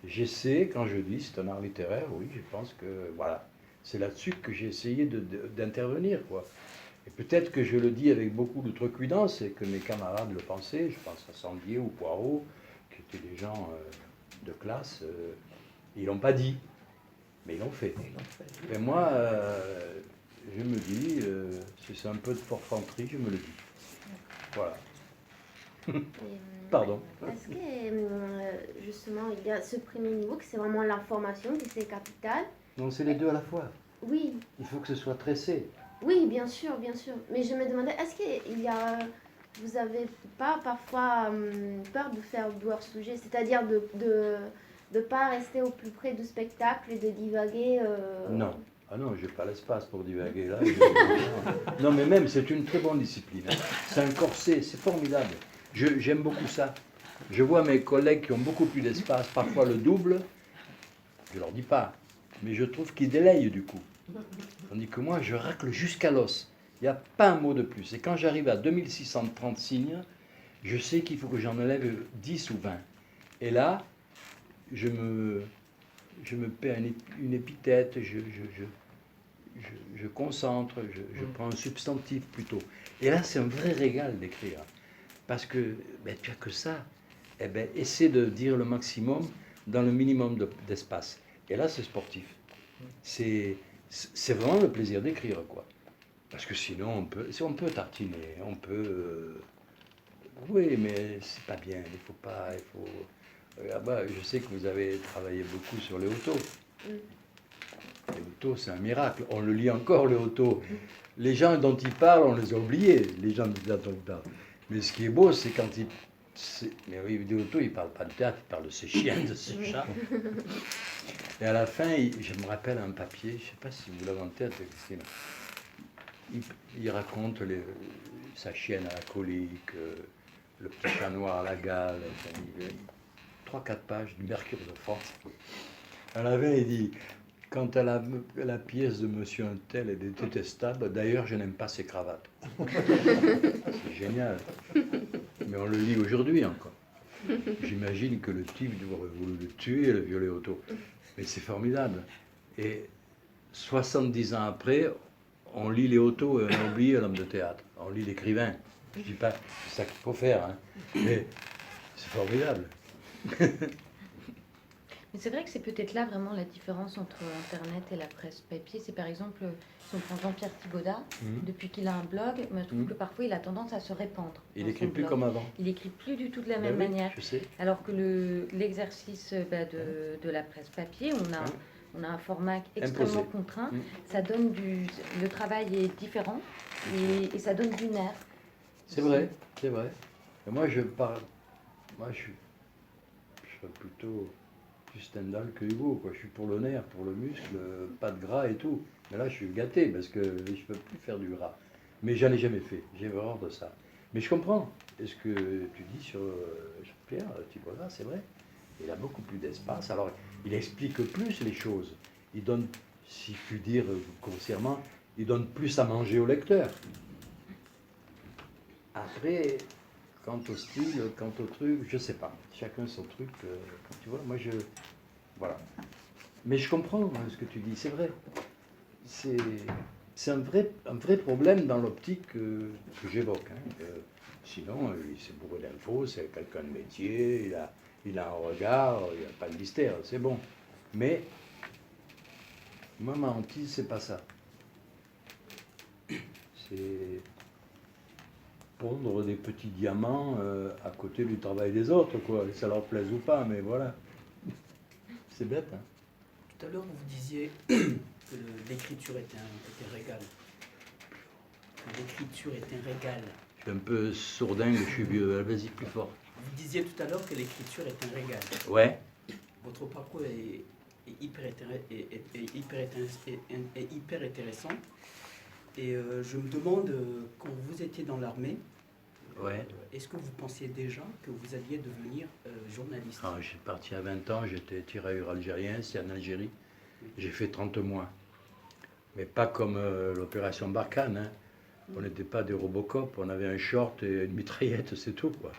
J'essaie, quand je dis c'est un art littéraire, oui, je pense que, voilà, c'est là-dessus que j'ai essayé d'intervenir, quoi. Et peut-être que je le dis avec beaucoup d'outrecuidance et que mes camarades le pensaient, je pense à Sandier ou Poirot, qui étaient des gens de classe, ils l'ont pas dit, mais ils l'ont fait. Et moi, je me dis, si c'est un peu de forfanterie, je me le dis. Voilà. Pardon. Est-ce que justement il y a ce premier niveau, que c'est vraiment l'information, que c'est capital? Donc c'est les deux à la fois. Oui, Il faut que ce soit tressé. oui, bien sûr, bien sûr. Mais je me demandais, est-ce qu'il y a, vous avez pas parfois peur de faire du hors-sujet, c'est-à-dire de pas rester au plus près du spectacle et de divaguer Non. Ah non, je n'ai pas l'espace pour divaguer là. Non, mais même, c'est une très bonne discipline. Hein. C'est un corset, c'est formidable. J'aime beaucoup ça. Je vois mes collègues qui ont beaucoup plus d'espace, parfois le double. Je ne leur dis pas, mais je trouve qu'ils délayent du coup. Tandis que moi, je racle jusqu'à l'os. Il n'y a pas un mot de plus. Et quand j'arrive à 2630 signes, je sais qu'il faut que j'en enlève 10 ou 20. Et là, je me paie une épithète, je concentre, je prends un substantif plutôt. Et là, c'est un vrai régal d'écrire. Parce que ben, tu n'as que ça. Eh ben, essaie de dire le maximum dans le minimum d'espace. Et là, c'est sportif. C'est vraiment le plaisir d'écrire, quoi. Parce que sinon, on peut tartiner, on peut... oui, mais c'est pas bien. Il faut pas... je sais que vous avez travaillé beaucoup sur les autos. Les autos, c'est un miracle. On le lit encore, les autos. Les gens dont ils parlent, on les a oubliés, les gens dont ils parlent. Mais ce qui est beau, c'est quand ils... Mais oui, des autos, ils ne parlent pas de théâtre, ils parlent de ses chiens, de ses chats. Et à la fin, je me rappelle un papier, je ne sais pas si vous l'avez en tête, Christine. Il raconte sa chienne à la colique, le petit chat noir à la gale, 3-4 pages du Mercure de France. À la fin, il dit, quant à la pièce de monsieur Untel, elle est détestable, d'ailleurs, je n'aime pas ses cravates. C'est génial. Mais on le lit aujourd'hui encore. J'imagine que le type aurait voulu le tuer et le violer auto. Mais c'est formidable. Et 70 ans après, on lit les autos et on oublie l'homme de théâtre. On lit l'écrivain. Je ne dis pas c'est ça qu'il faut faire, hein. Mais c'est formidable. Mais c'est vrai que c'est peut-être là vraiment la différence entre Internet et la presse papier. C'est par exemple, si on prend Jean-Pierre Thibaudat, depuis qu'il a un blog, je trouve que parfois il a tendance à se répandre. Il n'écrit plus comme avant. Il n'écrit plus du tout de la Ben même oui, manière. je sais. Alors que l'exercice de la presse papier, on a un format extrêmement Imposé. contraint. Ça donne le travail est différent et ça donne du nerf. C'est vrai, c'est vrai. Et moi, je suis plutôt plus Stendhal que Hugo, quoi. Je suis pour le nerf, pour le muscle, pas de gras et tout. Mais là, je suis gâté parce que je ne peux plus faire du gras. Mais j'en ai jamais fait, j'ai horreur de ça. Mais je comprends. Et ce que tu dis sur Jean-Pierre Thibaudat, c'est vrai. Il a beaucoup plus d'espace. Alors, il explique plus les choses. Il donne, si je puis dire grossièrement, il donne plus à manger au lecteur. Après, quant au style, quant au truc, je sais pas. Chacun son truc. Tu vois, moi voilà. Mais je comprends hein, ce que tu dis, c'est vrai. C'est un vrai problème dans l'optique que j'évoque. Hein. Sinon, il s'est bourré d'infos, c'est quelqu'un de métier, il a un regard, il n'y a pas de mystère, c'est bon. Mais moi, ma hantise, c'est pas ça. C'est pondre des petits diamants à côté du travail des autres, quoi. Ça leur plaise ou pas, mais voilà. C'est bête, hein. Tout à l'heure, vous disiez que l'écriture était un régal. Que l'écriture est un régal. Je suis un peu sourdingue, je suis vieux. Vas-y, plus fort. Vous disiez tout à l'heure que l'écriture est un régal. Ouais. votre parcours est hyper intéressant. Et je me demande, quand vous étiez dans l'armée, Ouais. est-ce que vous pensiez déjà que vous alliez devenir journaliste? Ah, je suis parti à 20 ans, j'étais tirailleur algérien, c'est en Algérie. J'ai fait 30 mois. Mais pas comme l'opération Barkhane. Hein. On n'était pas des Robocop, on avait un short et une mitraillette, c'est tout, quoi.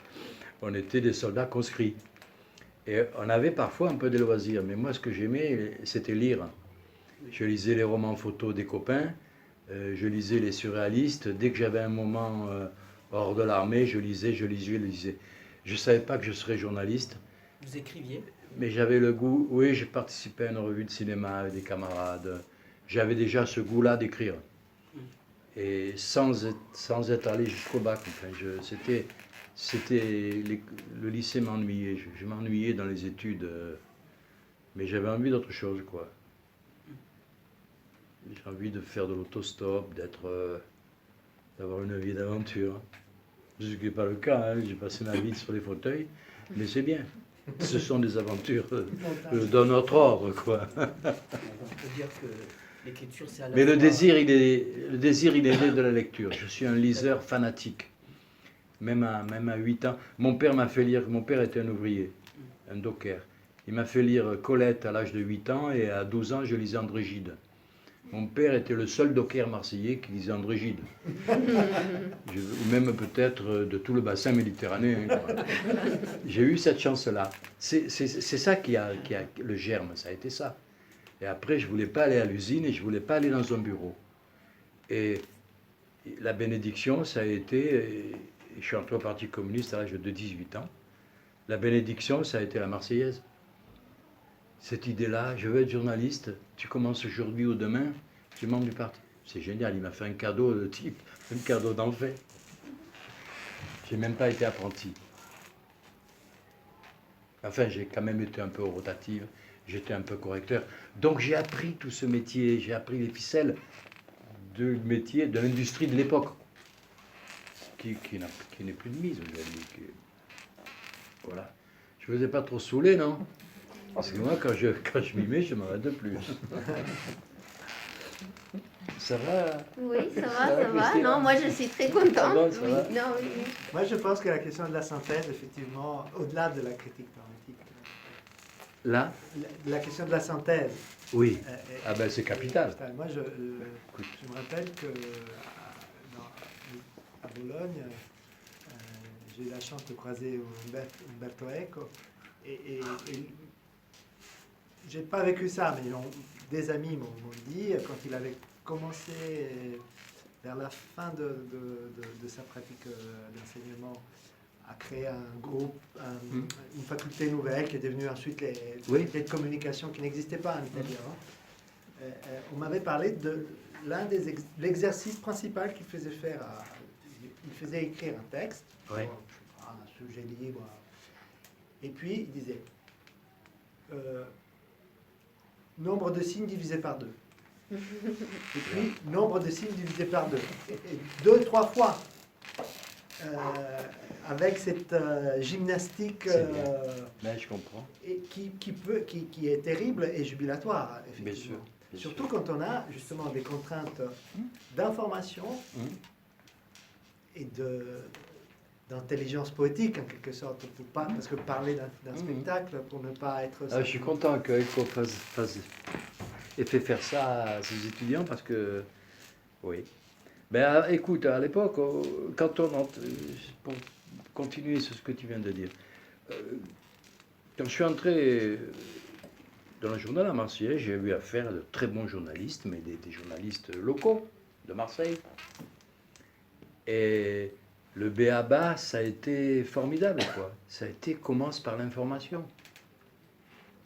On était des soldats conscrits. Et on avait parfois un peu de loisirs, mais moi ce que j'aimais, c'était lire. Je lisais les romans photos des copains, je lisais les surréalistes. Dès que j'avais un moment hors de l'armée, je lisais. Je ne savais pas que je serais journaliste. Vous écriviez? Mais j'avais le goût, oui, j'ai participé à une revue de cinéma avec des camarades. J'avais déjà ce goût-là d'écrire. Et sans être allé jusqu'au bac. Enfin, le lycée m'ennuyait. Je m'ennuyais dans les études. Mais j'avais envie d'autre chose, quoi. J'ai envie de faire de l'autostop, d'avoir une vie d'aventure. Ce qui n'est pas le cas, hein. J'ai passé ma vie sur les fauteuils, mais c'est bien. Ce sont des aventures d'un autre ordre, quoi. On peut dire que l'écriture, c'est à la Mais fois... le désir, il est né de la lecture. Je suis un liseur fanatique. Même à 8 ans. Mon père m'a fait lire, mon père était un ouvrier, un docker. Il m'a fait lire Colette à l'âge de 8 ans et à 12 ans, je lisais André Gide. Mon père était le seul docker marseillais qui lisait André Gide. Ou même peut-être de tout le bassin méditerranéen. Quoi. J'ai eu cette chance-là. C'est ça qui a le germe, ça a été ça. Et après, je ne voulais pas aller à l'usine et je ne voulais pas aller dans un bureau. Et la bénédiction, ça a été... Je suis entré au Parti communiste à l'âge de 18 ans. La bénédiction, ça a été la Marseillaise. Cette idée-là, je veux être journaliste, tu commences aujourd'hui ou demain, tu es membre du parti. C'est génial, il m'a fait un cadeau de type, un cadeau d'enfer. J'ai même pas été apprenti. Enfin, j'ai quand même été un peu rotative, j'étais un peu correcteur. Donc j'ai appris tout ce métier, j'ai appris les ficelles du métier, de l'industrie de l'époque, qui n'est plus de mise aujourd'hui. Voilà. Je ne vous ai pas trop saoulé, non? Parce que moi, quand je m'y mets, je m'en vais de plus. Ça va? Oui, ça va. Christine? Non, moi je suis très contente. Ça va, ça Oui, va. non, oui, oui. Moi, je pense que la question de la synthèse, effectivement, au-delà de la critique dramatique, Là? la question de la synthèse. Oui. est- Ah ben c'est capital. Moi, je me rappelle que à Bologne, j'ai eu la chance de croiser Umberto Eco. Et j'ai pas vécu ça, mais des amis m'ont dit, quand il avait commencé vers la fin de sa pratique d'enseignement, à créer un groupe, une faculté nouvelle qui est devenue ensuite les facultés de communication qui n'existaient pas en Italie avant. On m'avait parlé de l'exercice principal qu'il faisait faire. Il faisait écrire un texte, Ouais. un sujet libre, et puis il disait nombre de signes divisé par 2. Et puis nombre de signes divisé par 2. Et 2-3 fois. Avec cette gymnastique Mais je comprends. et qui est terrible et jubilatoire, effectivement. Bien sûr. Surtout quand on a justement des contraintes d'information et d'intelligence poétique, en quelque sorte, parce que parler d'un spectacle, pour ne pas être... Ah, je suis content qu'Eco ait fait faire ça à ses étudiants, parce que... Oui. Ben, écoute, à l'époque, quand pour continuer sur ce que tu viens de dire, quand je suis entré dans le journal à Marseille, j'ai eu affaire à de très bons journalistes, mais des journalistes locaux de Marseille. Et le b.a.-ba, ça a été formidable, quoi. Ça a été commence par l'information.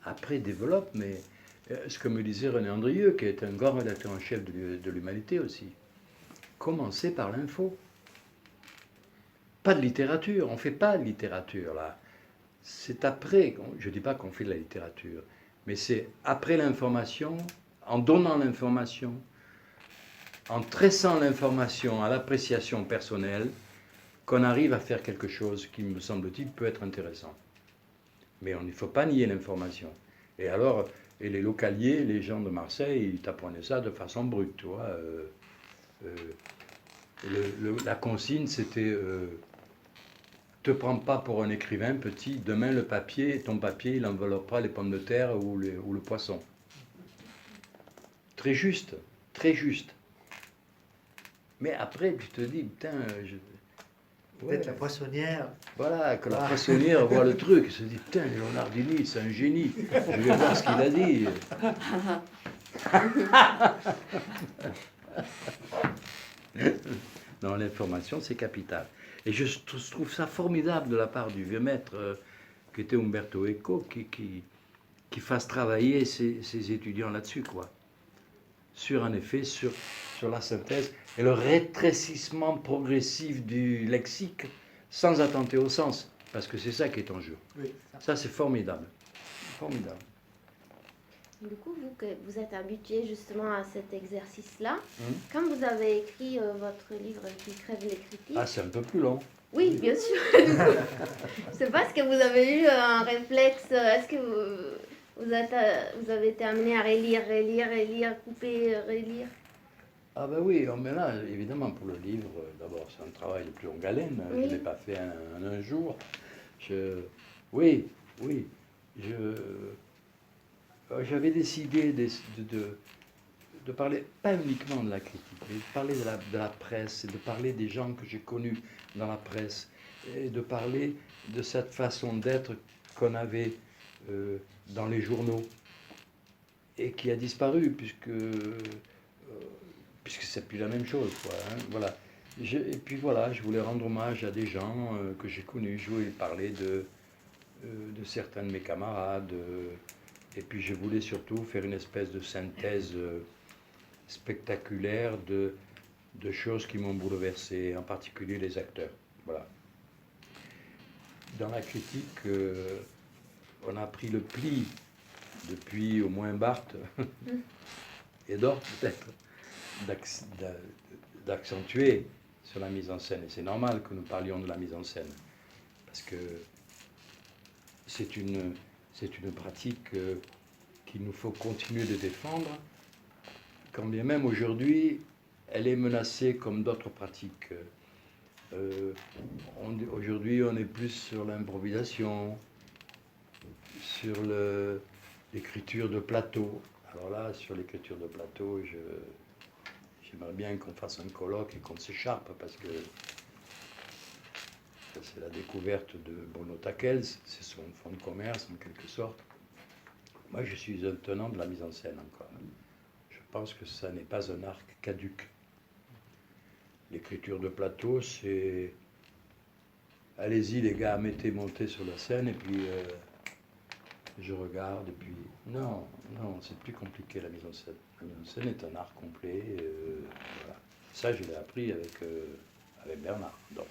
Après, développe, mais ce que me disait René Andrieux, qui est un grand rédacteur en chef de l'Humanité aussi, commencer par l'info. Pas de littérature, on ne fait pas de littérature là. C'est après, je ne dis pas qu'on fait de la littérature, mais c'est après l'information, en donnant l'information, en tressant l'information à l'appréciation personnelle, qu'on arrive à faire quelque chose qui, me semble-t-il, peut être intéressant. Mais il ne faut pas nier l'information. Et alors, et les localiers, les gens de Marseille, ils t'apprenaient ça de façon brute, tu vois. La consigne, c'était te prends pas pour un écrivain petit, demain le papier, ton papier, il enveloppera les pommes de terre ou le poisson. Très juste, très juste. Mais après, tu te dis, putain, Peut-être la poissonnière. voilà, que la poissonnière voit le truc, elle se dit, putain, Leonardini, c'est un génie, je vais voir ce qu'il a dit. Non, l'information, c'est capital. Et je trouve ça formidable de la part du vieux maître qui était Umberto Eco, qui fasse travailler ses étudiants là-dessus, quoi. En effet, sur la synthèse et le rétrécissement progressif du lexique sans attenter au sens, parce que c'est ça qui est en jeu. Oui, Ça, c'est formidable. Formidable. Du coup, vous, que vous êtes habitué justement à cet exercice-là, quand vous avez écrit votre livre qui crève les critiques... Ah, c'est un peu plus long. Oui, bien sûr. Je sais pas, est-ce que vous avez eu un réflexe, est-ce que vous avez été amené à relire, couper, relire? Ah ben oui, mais là, évidemment, pour le livre, d'abord, c'est un travail de plus longue haleine. Oui. Je ne l'ai pas fait en un jour. Oui. J'avais décidé de parler, pas uniquement de la critique, mais de parler de la presse, et de parler des gens que j'ai connus dans la presse, et de parler de cette façon d'être qu'on avait dans les journaux, et qui a disparu, puisque c'est plus la même chose, quoi, hein, voilà. Et puis voilà, je voulais rendre hommage à des gens que j'ai connus, je voulais parler de certains de mes camarades, et puis je voulais surtout faire une espèce de synthèse spectaculaire de choses qui m'ont bouleversé, en particulier les acteurs. Voilà. Dans la critique, on a pris le pli, depuis au moins Barthes, et d'autres peut-être, d'accentuer sur la mise en scène. Et c'est normal que nous parlions de la mise en scène, parce que c'est une pratique qu'il nous faut continuer de défendre, quand bien même aujourd'hui, elle est menacée comme d'autres pratiques. Aujourd'hui, on est plus sur l'improvisation, sur l'écriture de plateau. Alors là, sur l'écriture de plateau, j'aimerais bien qu'on fasse un colloque et qu'on s'écharpe, parce que c'est la découverte de Bruno Tackels, c'est son fonds de commerce en quelque sorte. Moi, je suis un tenant de la mise en scène encore. Je pense que ça n'est pas un art caduc. L'écriture de plateau, c'est... Allez-y les gars, montez sur la scène, et puis je regarde, et puis... Non, c'est plus compliqué la mise en scène. La mise en scène est un art complet. Voilà. Ça, je l'ai appris avec Bernard. Donc.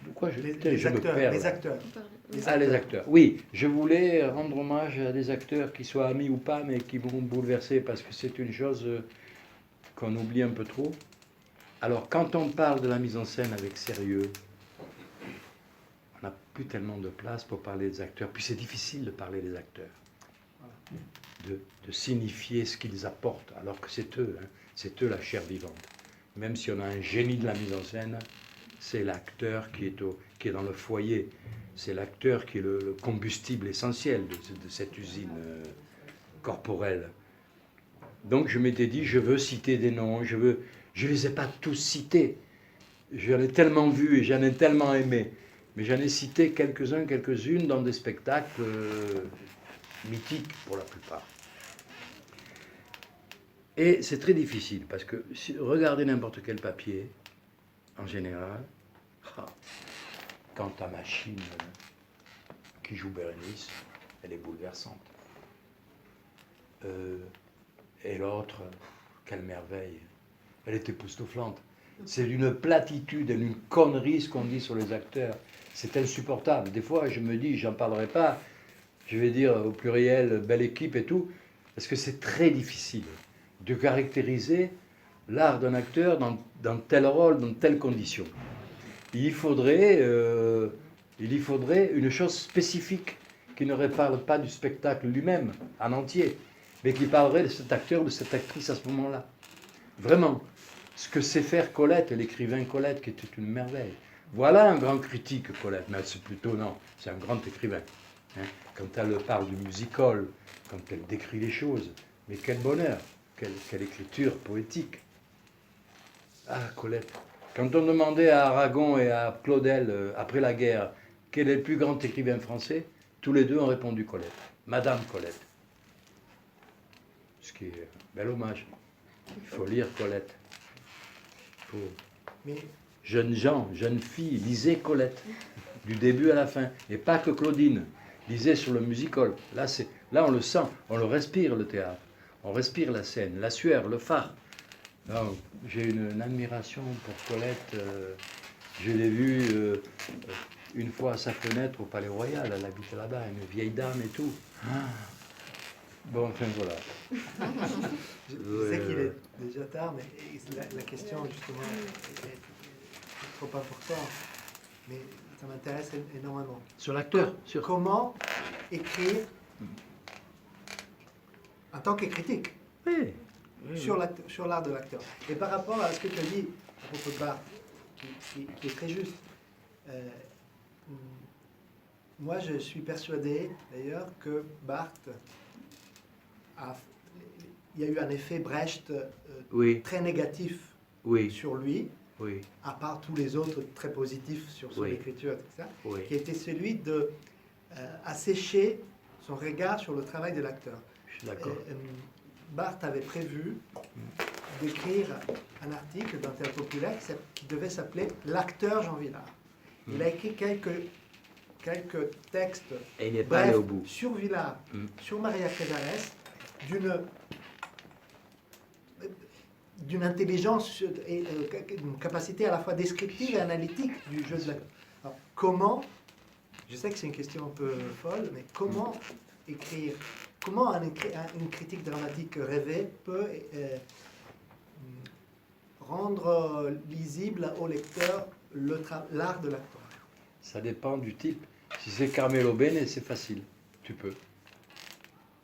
Pourquoi les acteurs. Les acteurs. Oui, je voulais rendre hommage à des acteurs qui soient amis ou pas, mais qui vont bouleverser, parce que c'est une chose qu'on oublie un peu trop. Alors, quand on parle de la mise en scène avec sérieux, on n'a plus tellement de place pour parler des acteurs. Puis c'est difficile de parler des acteurs, de signifier ce qu'ils apportent, alors que c'est eux, hein, c'est eux la chair vivante. Même si on a un génie de la mise en scène, c'est l'acteur qui est dans le foyer. C'est l'acteur qui est le combustible essentiel de cette usine corporelle. Donc je m'étais dit, je veux citer des noms, je ne les ai pas tous cités. J'en ai tellement vu et j'en ai tellement aimé. Mais j'en ai cité quelques-unes dans des spectacles mythiques pour la plupart. Et c'est très difficile, parce que si, regardez n'importe quel papier, en général, quand ta machine qui joue Bérénice, elle est bouleversante. Et l'autre, quelle merveille, elle est époustouflante. C'est d'une platitude et d'une connerie ce qu'on dit sur les acteurs. C'est insupportable. Des fois, je me dis, j'en parlerai pas, je vais dire au pluriel, belle équipe et tout, parce que c'est très difficile de caractériser l'art d'un acteur dans tel rôle, dans telle condition. Il y faudrait une chose spécifique qui ne reparle pas du spectacle lui-même, en entier, mais qui parlerait de cet acteur ou de cette actrice à ce moment-là. Vraiment, ce que sait faire Colette, l'écrivain Colette, qui était une merveille. Voilà un grand critique, Colette, mais c'est plutôt, non, c'est un grand écrivain. Hein. Quand elle parle du music-hall, quand elle décrit les choses, mais quel bonheur, quelle écriture poétique. Ah, Colette. Quand on demandait à Aragon et à Claudel, après la guerre, quel est le plus grand écrivain français, tous les deux ont répondu Colette. Madame Colette. Ce qui est un bel hommage. Il faut lire Colette. Il faut... Mais Jeunes gens, jeunes filles, lisez Colette, du début à la fin. Et pas que Claudine. Lisez sur le music-hall. Là, on le sent, on le respire, le théâtre. On respire la scène, la sueur, le phare. J'ai une admiration pour Colette. Je l'ai vue une fois à sa fenêtre au Palais Royal. Elle habitait là-bas, une vieille dame et tout. Bon, enfin voilà. je sais qu'il est déjà tard, mais la question justement est trop importante. Mais ça m'intéresse énormément. Sur l'acteur, Comment écrire en tant que critique sur l'art de l'acteur. Et par rapport à ce que tu as dit à propos de Barthes, qui est très juste, moi je suis persuadé d'ailleurs que Barthes il y a eu un effet Brecht très négatif sur lui, à part tous les autres très positifs sur son écriture, etc., qui était celui de assécher son regard sur le travail de l'acteur. Je suis d'accord. Barthes avait prévu d'écrire un article dans Théâtre Populaire qui devait s'appeler « L'acteur Jean Vilar ». Il a écrit quelques textes et il n'est pas allé au bout. Sur Vilar, sur Maria Casares, d'une intelligence et d'une capacité à la fois descriptive et analytique du jeu de l'acteur. Alors, comment, je sais que c'est une question un peu folle, mais comment écrire, comment une critique dramatique rêvée peut rendre lisible au lecteur l'art de l'acteur? Ça dépend du type. Si c'est Carmelo Bene, c'est facile. Tu peux.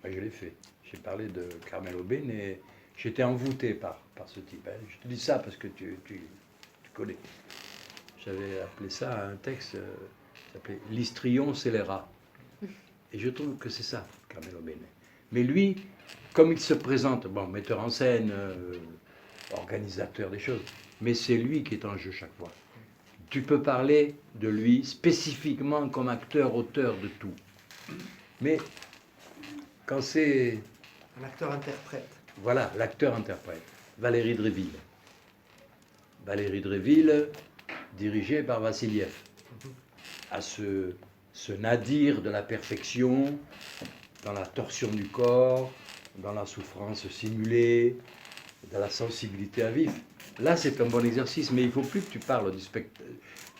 Moi, je l'ai fait. J'ai parlé de Carmelo Bene et j'étais envoûté par ce type. Hein. Je te dis ça parce que tu connais. J'avais appelé ça un texte qui s'appelait L'Histrion scélérat. Et je trouve que c'est ça, Carmelo Bene. Mais lui, comme il se présente, bon, metteur en scène, organisateur des choses, mais c'est lui qui est en jeu chaque fois. Tu peux parler de lui spécifiquement comme acteur, auteur de tout. Mais quand c'est... Un acteur-interprète. Voilà, l'acteur-interprète. Valérie Dréville. Valérie Dréville, dirigée par Vassiliev. À ce nadir de la perfection, dans la torsion du corps, dans la souffrance simulée, dans la sensibilité à vif. Là, c'est un bon exercice, mais il ne faut plus que tu parles du spectacle.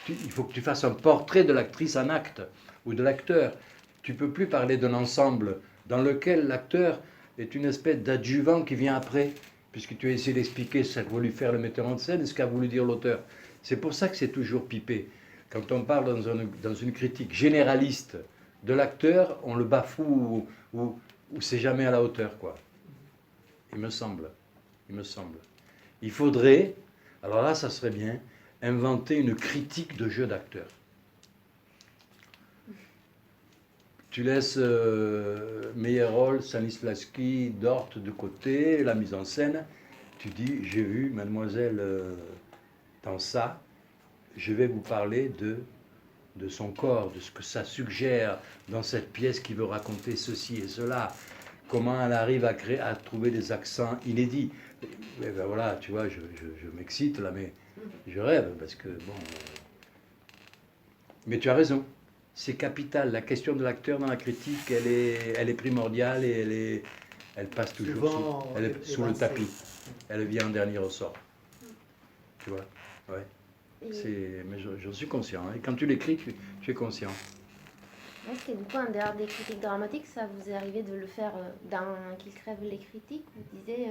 Il faut que tu fasses un portrait de l'actrice en acte ou de l'acteur. Tu ne peux plus parler d'un ensemble dans lequel l'acteur est une espèce d'adjuvant qui vient après, puisque tu as essayé d'expliquer ce qu'a voulu faire le metteur en scène et ce qu'a voulu dire l'auteur. C'est pour ça que c'est toujours pipé. Quand on parle dans une critique généraliste de l'acteur, on le bafoue ou c'est jamais à la hauteur, quoi. Il me semble. Il faudrait, alors là, ça serait bien, inventer une critique de jeu d'acteur. Tu laisses Meyerhold, Stanislavski, Dort de côté, la mise en scène. Tu dis, j'ai vu mademoiselle dans ça, je vais vous parler de son corps, de ce que ça suggère dans cette pièce qui veut raconter ceci et cela. Comment elle arrive à trouver des accents inédits. Et ben voilà, tu vois, je m'excite là, mais je rêve parce que, bon... Mais tu as raison, c'est capital. La question de l'acteur dans la critique, elle est primordiale et elle passe toujours sous le tapis. Elle vient en dernier ressort. Tu vois, ouais. Mais j'en suis conscient. Et quand tu l'écris, tu es conscient. Est-ce que du coup, en dehors des critiques dramatiques, ça vous est arrivé de le faire dans Qu'ils crèvent les critiques? Vous disiez,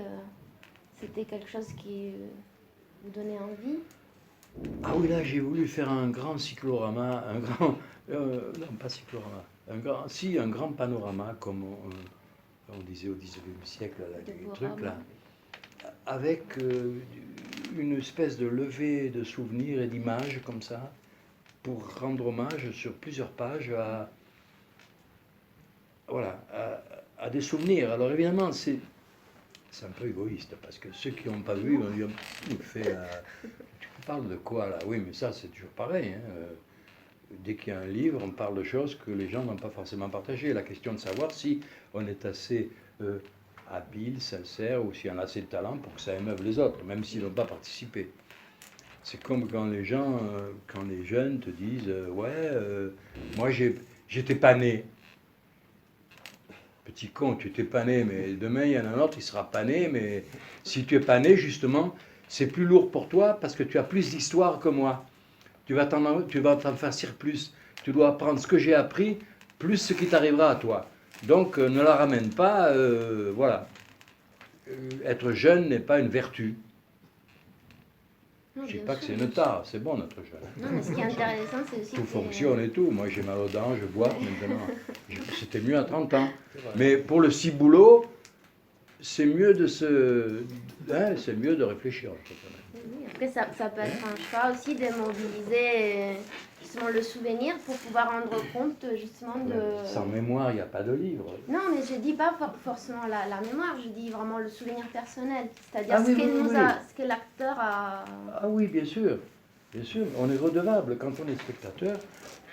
c'était quelque chose qui vous donnait envie? Ah oui, là, j'ai voulu faire un grand cyclorama, Non, pas cyclorama. Un grand panorama, comme on disait au 19e siècle, là, du truc là, avec une espèce de levée de souvenirs et d'images comme ça, pour rendre hommage sur plusieurs pages à, voilà, à des souvenirs. Alors évidemment, c'est un peu égoïste, parce que ceux qui n'ont pas vu, on dit, tu parles de quoi là? Oui, mais ça c'est toujours pareil. Hein. Dès qu'il y a un livre, on parle de choses que les gens n'ont pas forcément partagées. La question de savoir si on est assez habile, sincère, ou si on a assez de talent pour que ça émeuve les autres, même s'ils n'ont pas participé. C'est comme quand les gens, quand les jeunes te disent ouais, moi j'étais pas né. Petit con, tu n'étais pas né, mais demain il y en a un autre, il sera pas né, mais si tu es pas né, justement, c'est plus lourd pour toi parce que tu as plus d'histoire que moi. Tu vas t'en farcir plus. Tu dois apprendre ce que j'ai appris, plus ce qui t'arrivera à toi. Donc ne la ramène pas, voilà. Être jeune n'est pas une vertu. Je ne dis pas que c'est une tare, c'est bon notre jeune. Non, mais ce qui est intéressant, c'est aussi tout que fonctionne et tout. Moi j'ai mal aux dents, je bois maintenant. C'était mieux à 30 ans. Mais pour le ciboulot, c'est mieux de c'est mieux de réfléchir. oui, après, ça peut être un choix aussi de mobiliser justement le souvenir pour pouvoir rendre compte justement de... Sans mémoire, il n'y a pas de livre. Non, mais je dis pas forcément la mémoire, je dis vraiment le souvenir personnel, c'est-à-dire Ah, ce, oui, que oui, oui. ce que l'acteur a... Ah oui, bien sûr. Bien sûr. On est redevable. Quand on est spectateur,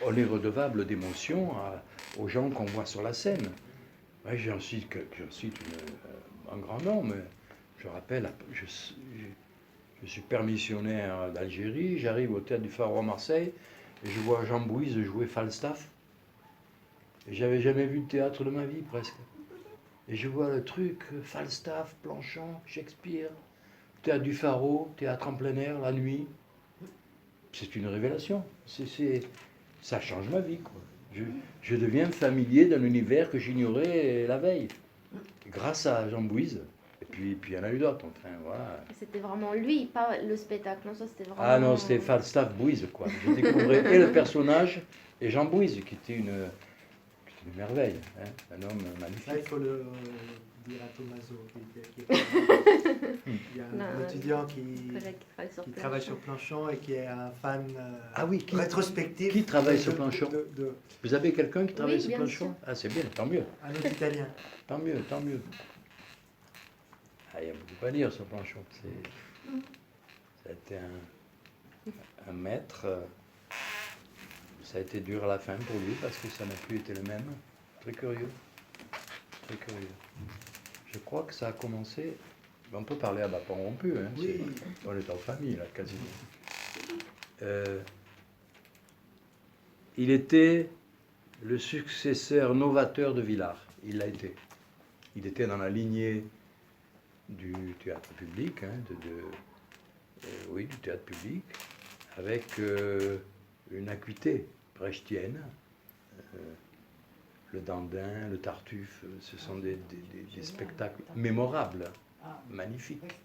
on est redevable d'émotions aux gens qu'on voit sur la scène. Ouais, j'en cite un grand nom, mais je rappelle, je suis permissionnaire d'Algérie, j'arrive au théâtre du Pharaon à Marseille, et je vois Jean Bouise jouer Falstaff. Et j'avais jamais vu de théâtre de ma vie, presque. Et je vois le truc, Falstaff, Planchon, Shakespeare, théâtre du Pharaon, théâtre en plein air, la nuit. C'est une révélation. Ça change ma vie, quoi. Je deviens familier d'un univers que j'ignorais la veille, grâce à Jean Bouise. Et puis il y en a eu d'autres, enfin, voilà. C'était vraiment lui, pas le spectacle, non, ça c'était vraiment... Ah non, c'était Falstaff Bouise, quoi. Je découvrais et le personnage, et Jean Bouise, qui était une merveille, hein, un homme magnifique. Là, il faut le dire à Tommaso, il y a un étudiant qui travaille sur Planchon et qui est un fan rétrospectif. Qui travaille sur Planchon de... Vous avez quelqu'un qui travaille sur bien Planchon? sûr. Ah, c'est bien, tant mieux. Un autre italien. Tant mieux, tant mieux. Ah, il y a beaucoup à dire sur Planchon. Ça a été un maître. Ça a été dur à la fin pour lui parce que ça n'a plus été le même. Très curieux. Très curieux. Je crois que ça a commencé. On peut parler à bâton rompu. Hein, oui. On est en famille, là, quasiment. Il était le successeur novateur de Villard. Il l'a été. Il était dans la lignée du théâtre public, hein, oui, du théâtre public, avec une acuité brechtienne. Le Dandin, le Tartuffe, ce sont des spectacles mémorables, magnifiques.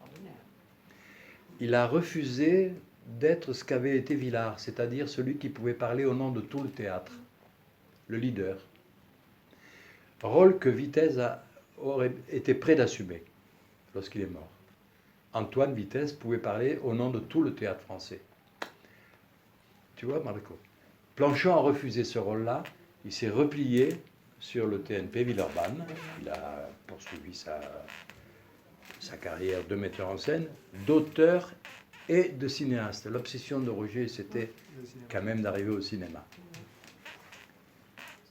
Il a refusé d'être ce qu'avait été Villard, c'est-à-dire celui qui pouvait parler au nom de tout le théâtre, le leader. Rôle que Vitesse aurait été prêt d'assumer lorsqu'il est mort. Antoine Vitesse pouvait parler au nom de tout le théâtre français. Tu vois, Marco? Planchon a refusé ce rôle-là, il s'est replié sur le TNP Villeurbanne, il a poursuivi sa carrière de metteur en scène, d'auteur et de cinéaste. L'obsession de Roger, c'était quand même d'arriver au cinéma.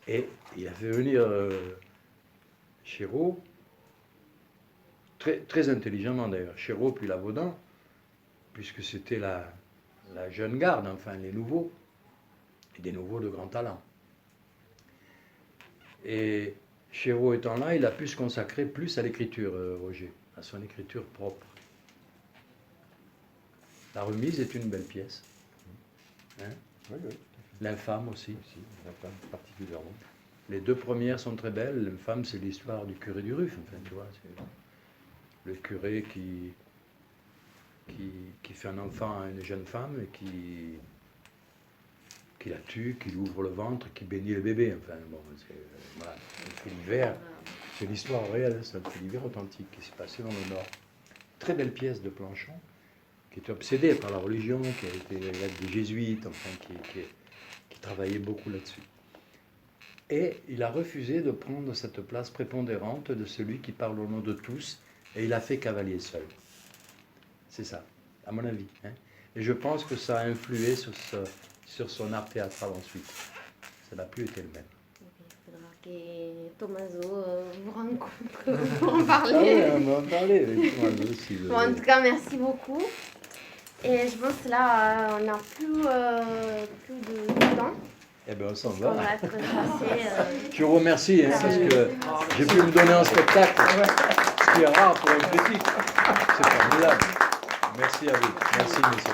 Et il a fait venir Chéreau, très, très intelligemment d'ailleurs, Chéreau puis Lavaudan, puisque c'était la jeune garde, enfin les nouveaux, et des nouveaux de grand talent. Et Chéreau étant là, il a pu se consacrer plus à l'écriture, Roger, à son écriture propre. La Remise est une belle pièce. Hein? Oui, oui. L'Infâme aussi. L'Infâme particulièrement. Les deux premières sont très belles. L'Infâme, c'est l'histoire du curé du Ruf. Enfin, tu vois, c'est le curé qui fait un enfant à une jeune femme et qui la tue, qui lui ouvre le ventre, qui bénit le bébé. Enfin, bon, voilà, un fait divers. C'est l'histoire réelle, c'est un fait divers authentique qui s'est passé dans le Nord. Très belle pièce de Planchon, qui était obsédé par la religion, qui a été élève des jésuites, enfin, qui travaillait beaucoup là-dessus. Et il a refusé de prendre cette place prépondérante de celui qui parle au nom de tous, et il a fait cavalier seul. C'est ça, à mon avis. Hein. Et je pense que ça a influé sur son art théâtral ensuite. Ça n'a plus été le même. Il faudra que Tommaso vous rencontre pour en parler. Ah oui, on va en parler avec Tommaso aussi. Bon, en tout cas, merci beaucoup. Et je pense que là, on n'a plus de temps. Eh bien, on s'en On va va. être passé. Je vous remercie hein, parce que j'ai pu me donner en spectacle, ce qui est rare pour un critique. C'est formidable. Merci à vous. Merci, monsieur.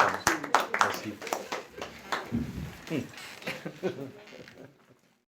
Merci.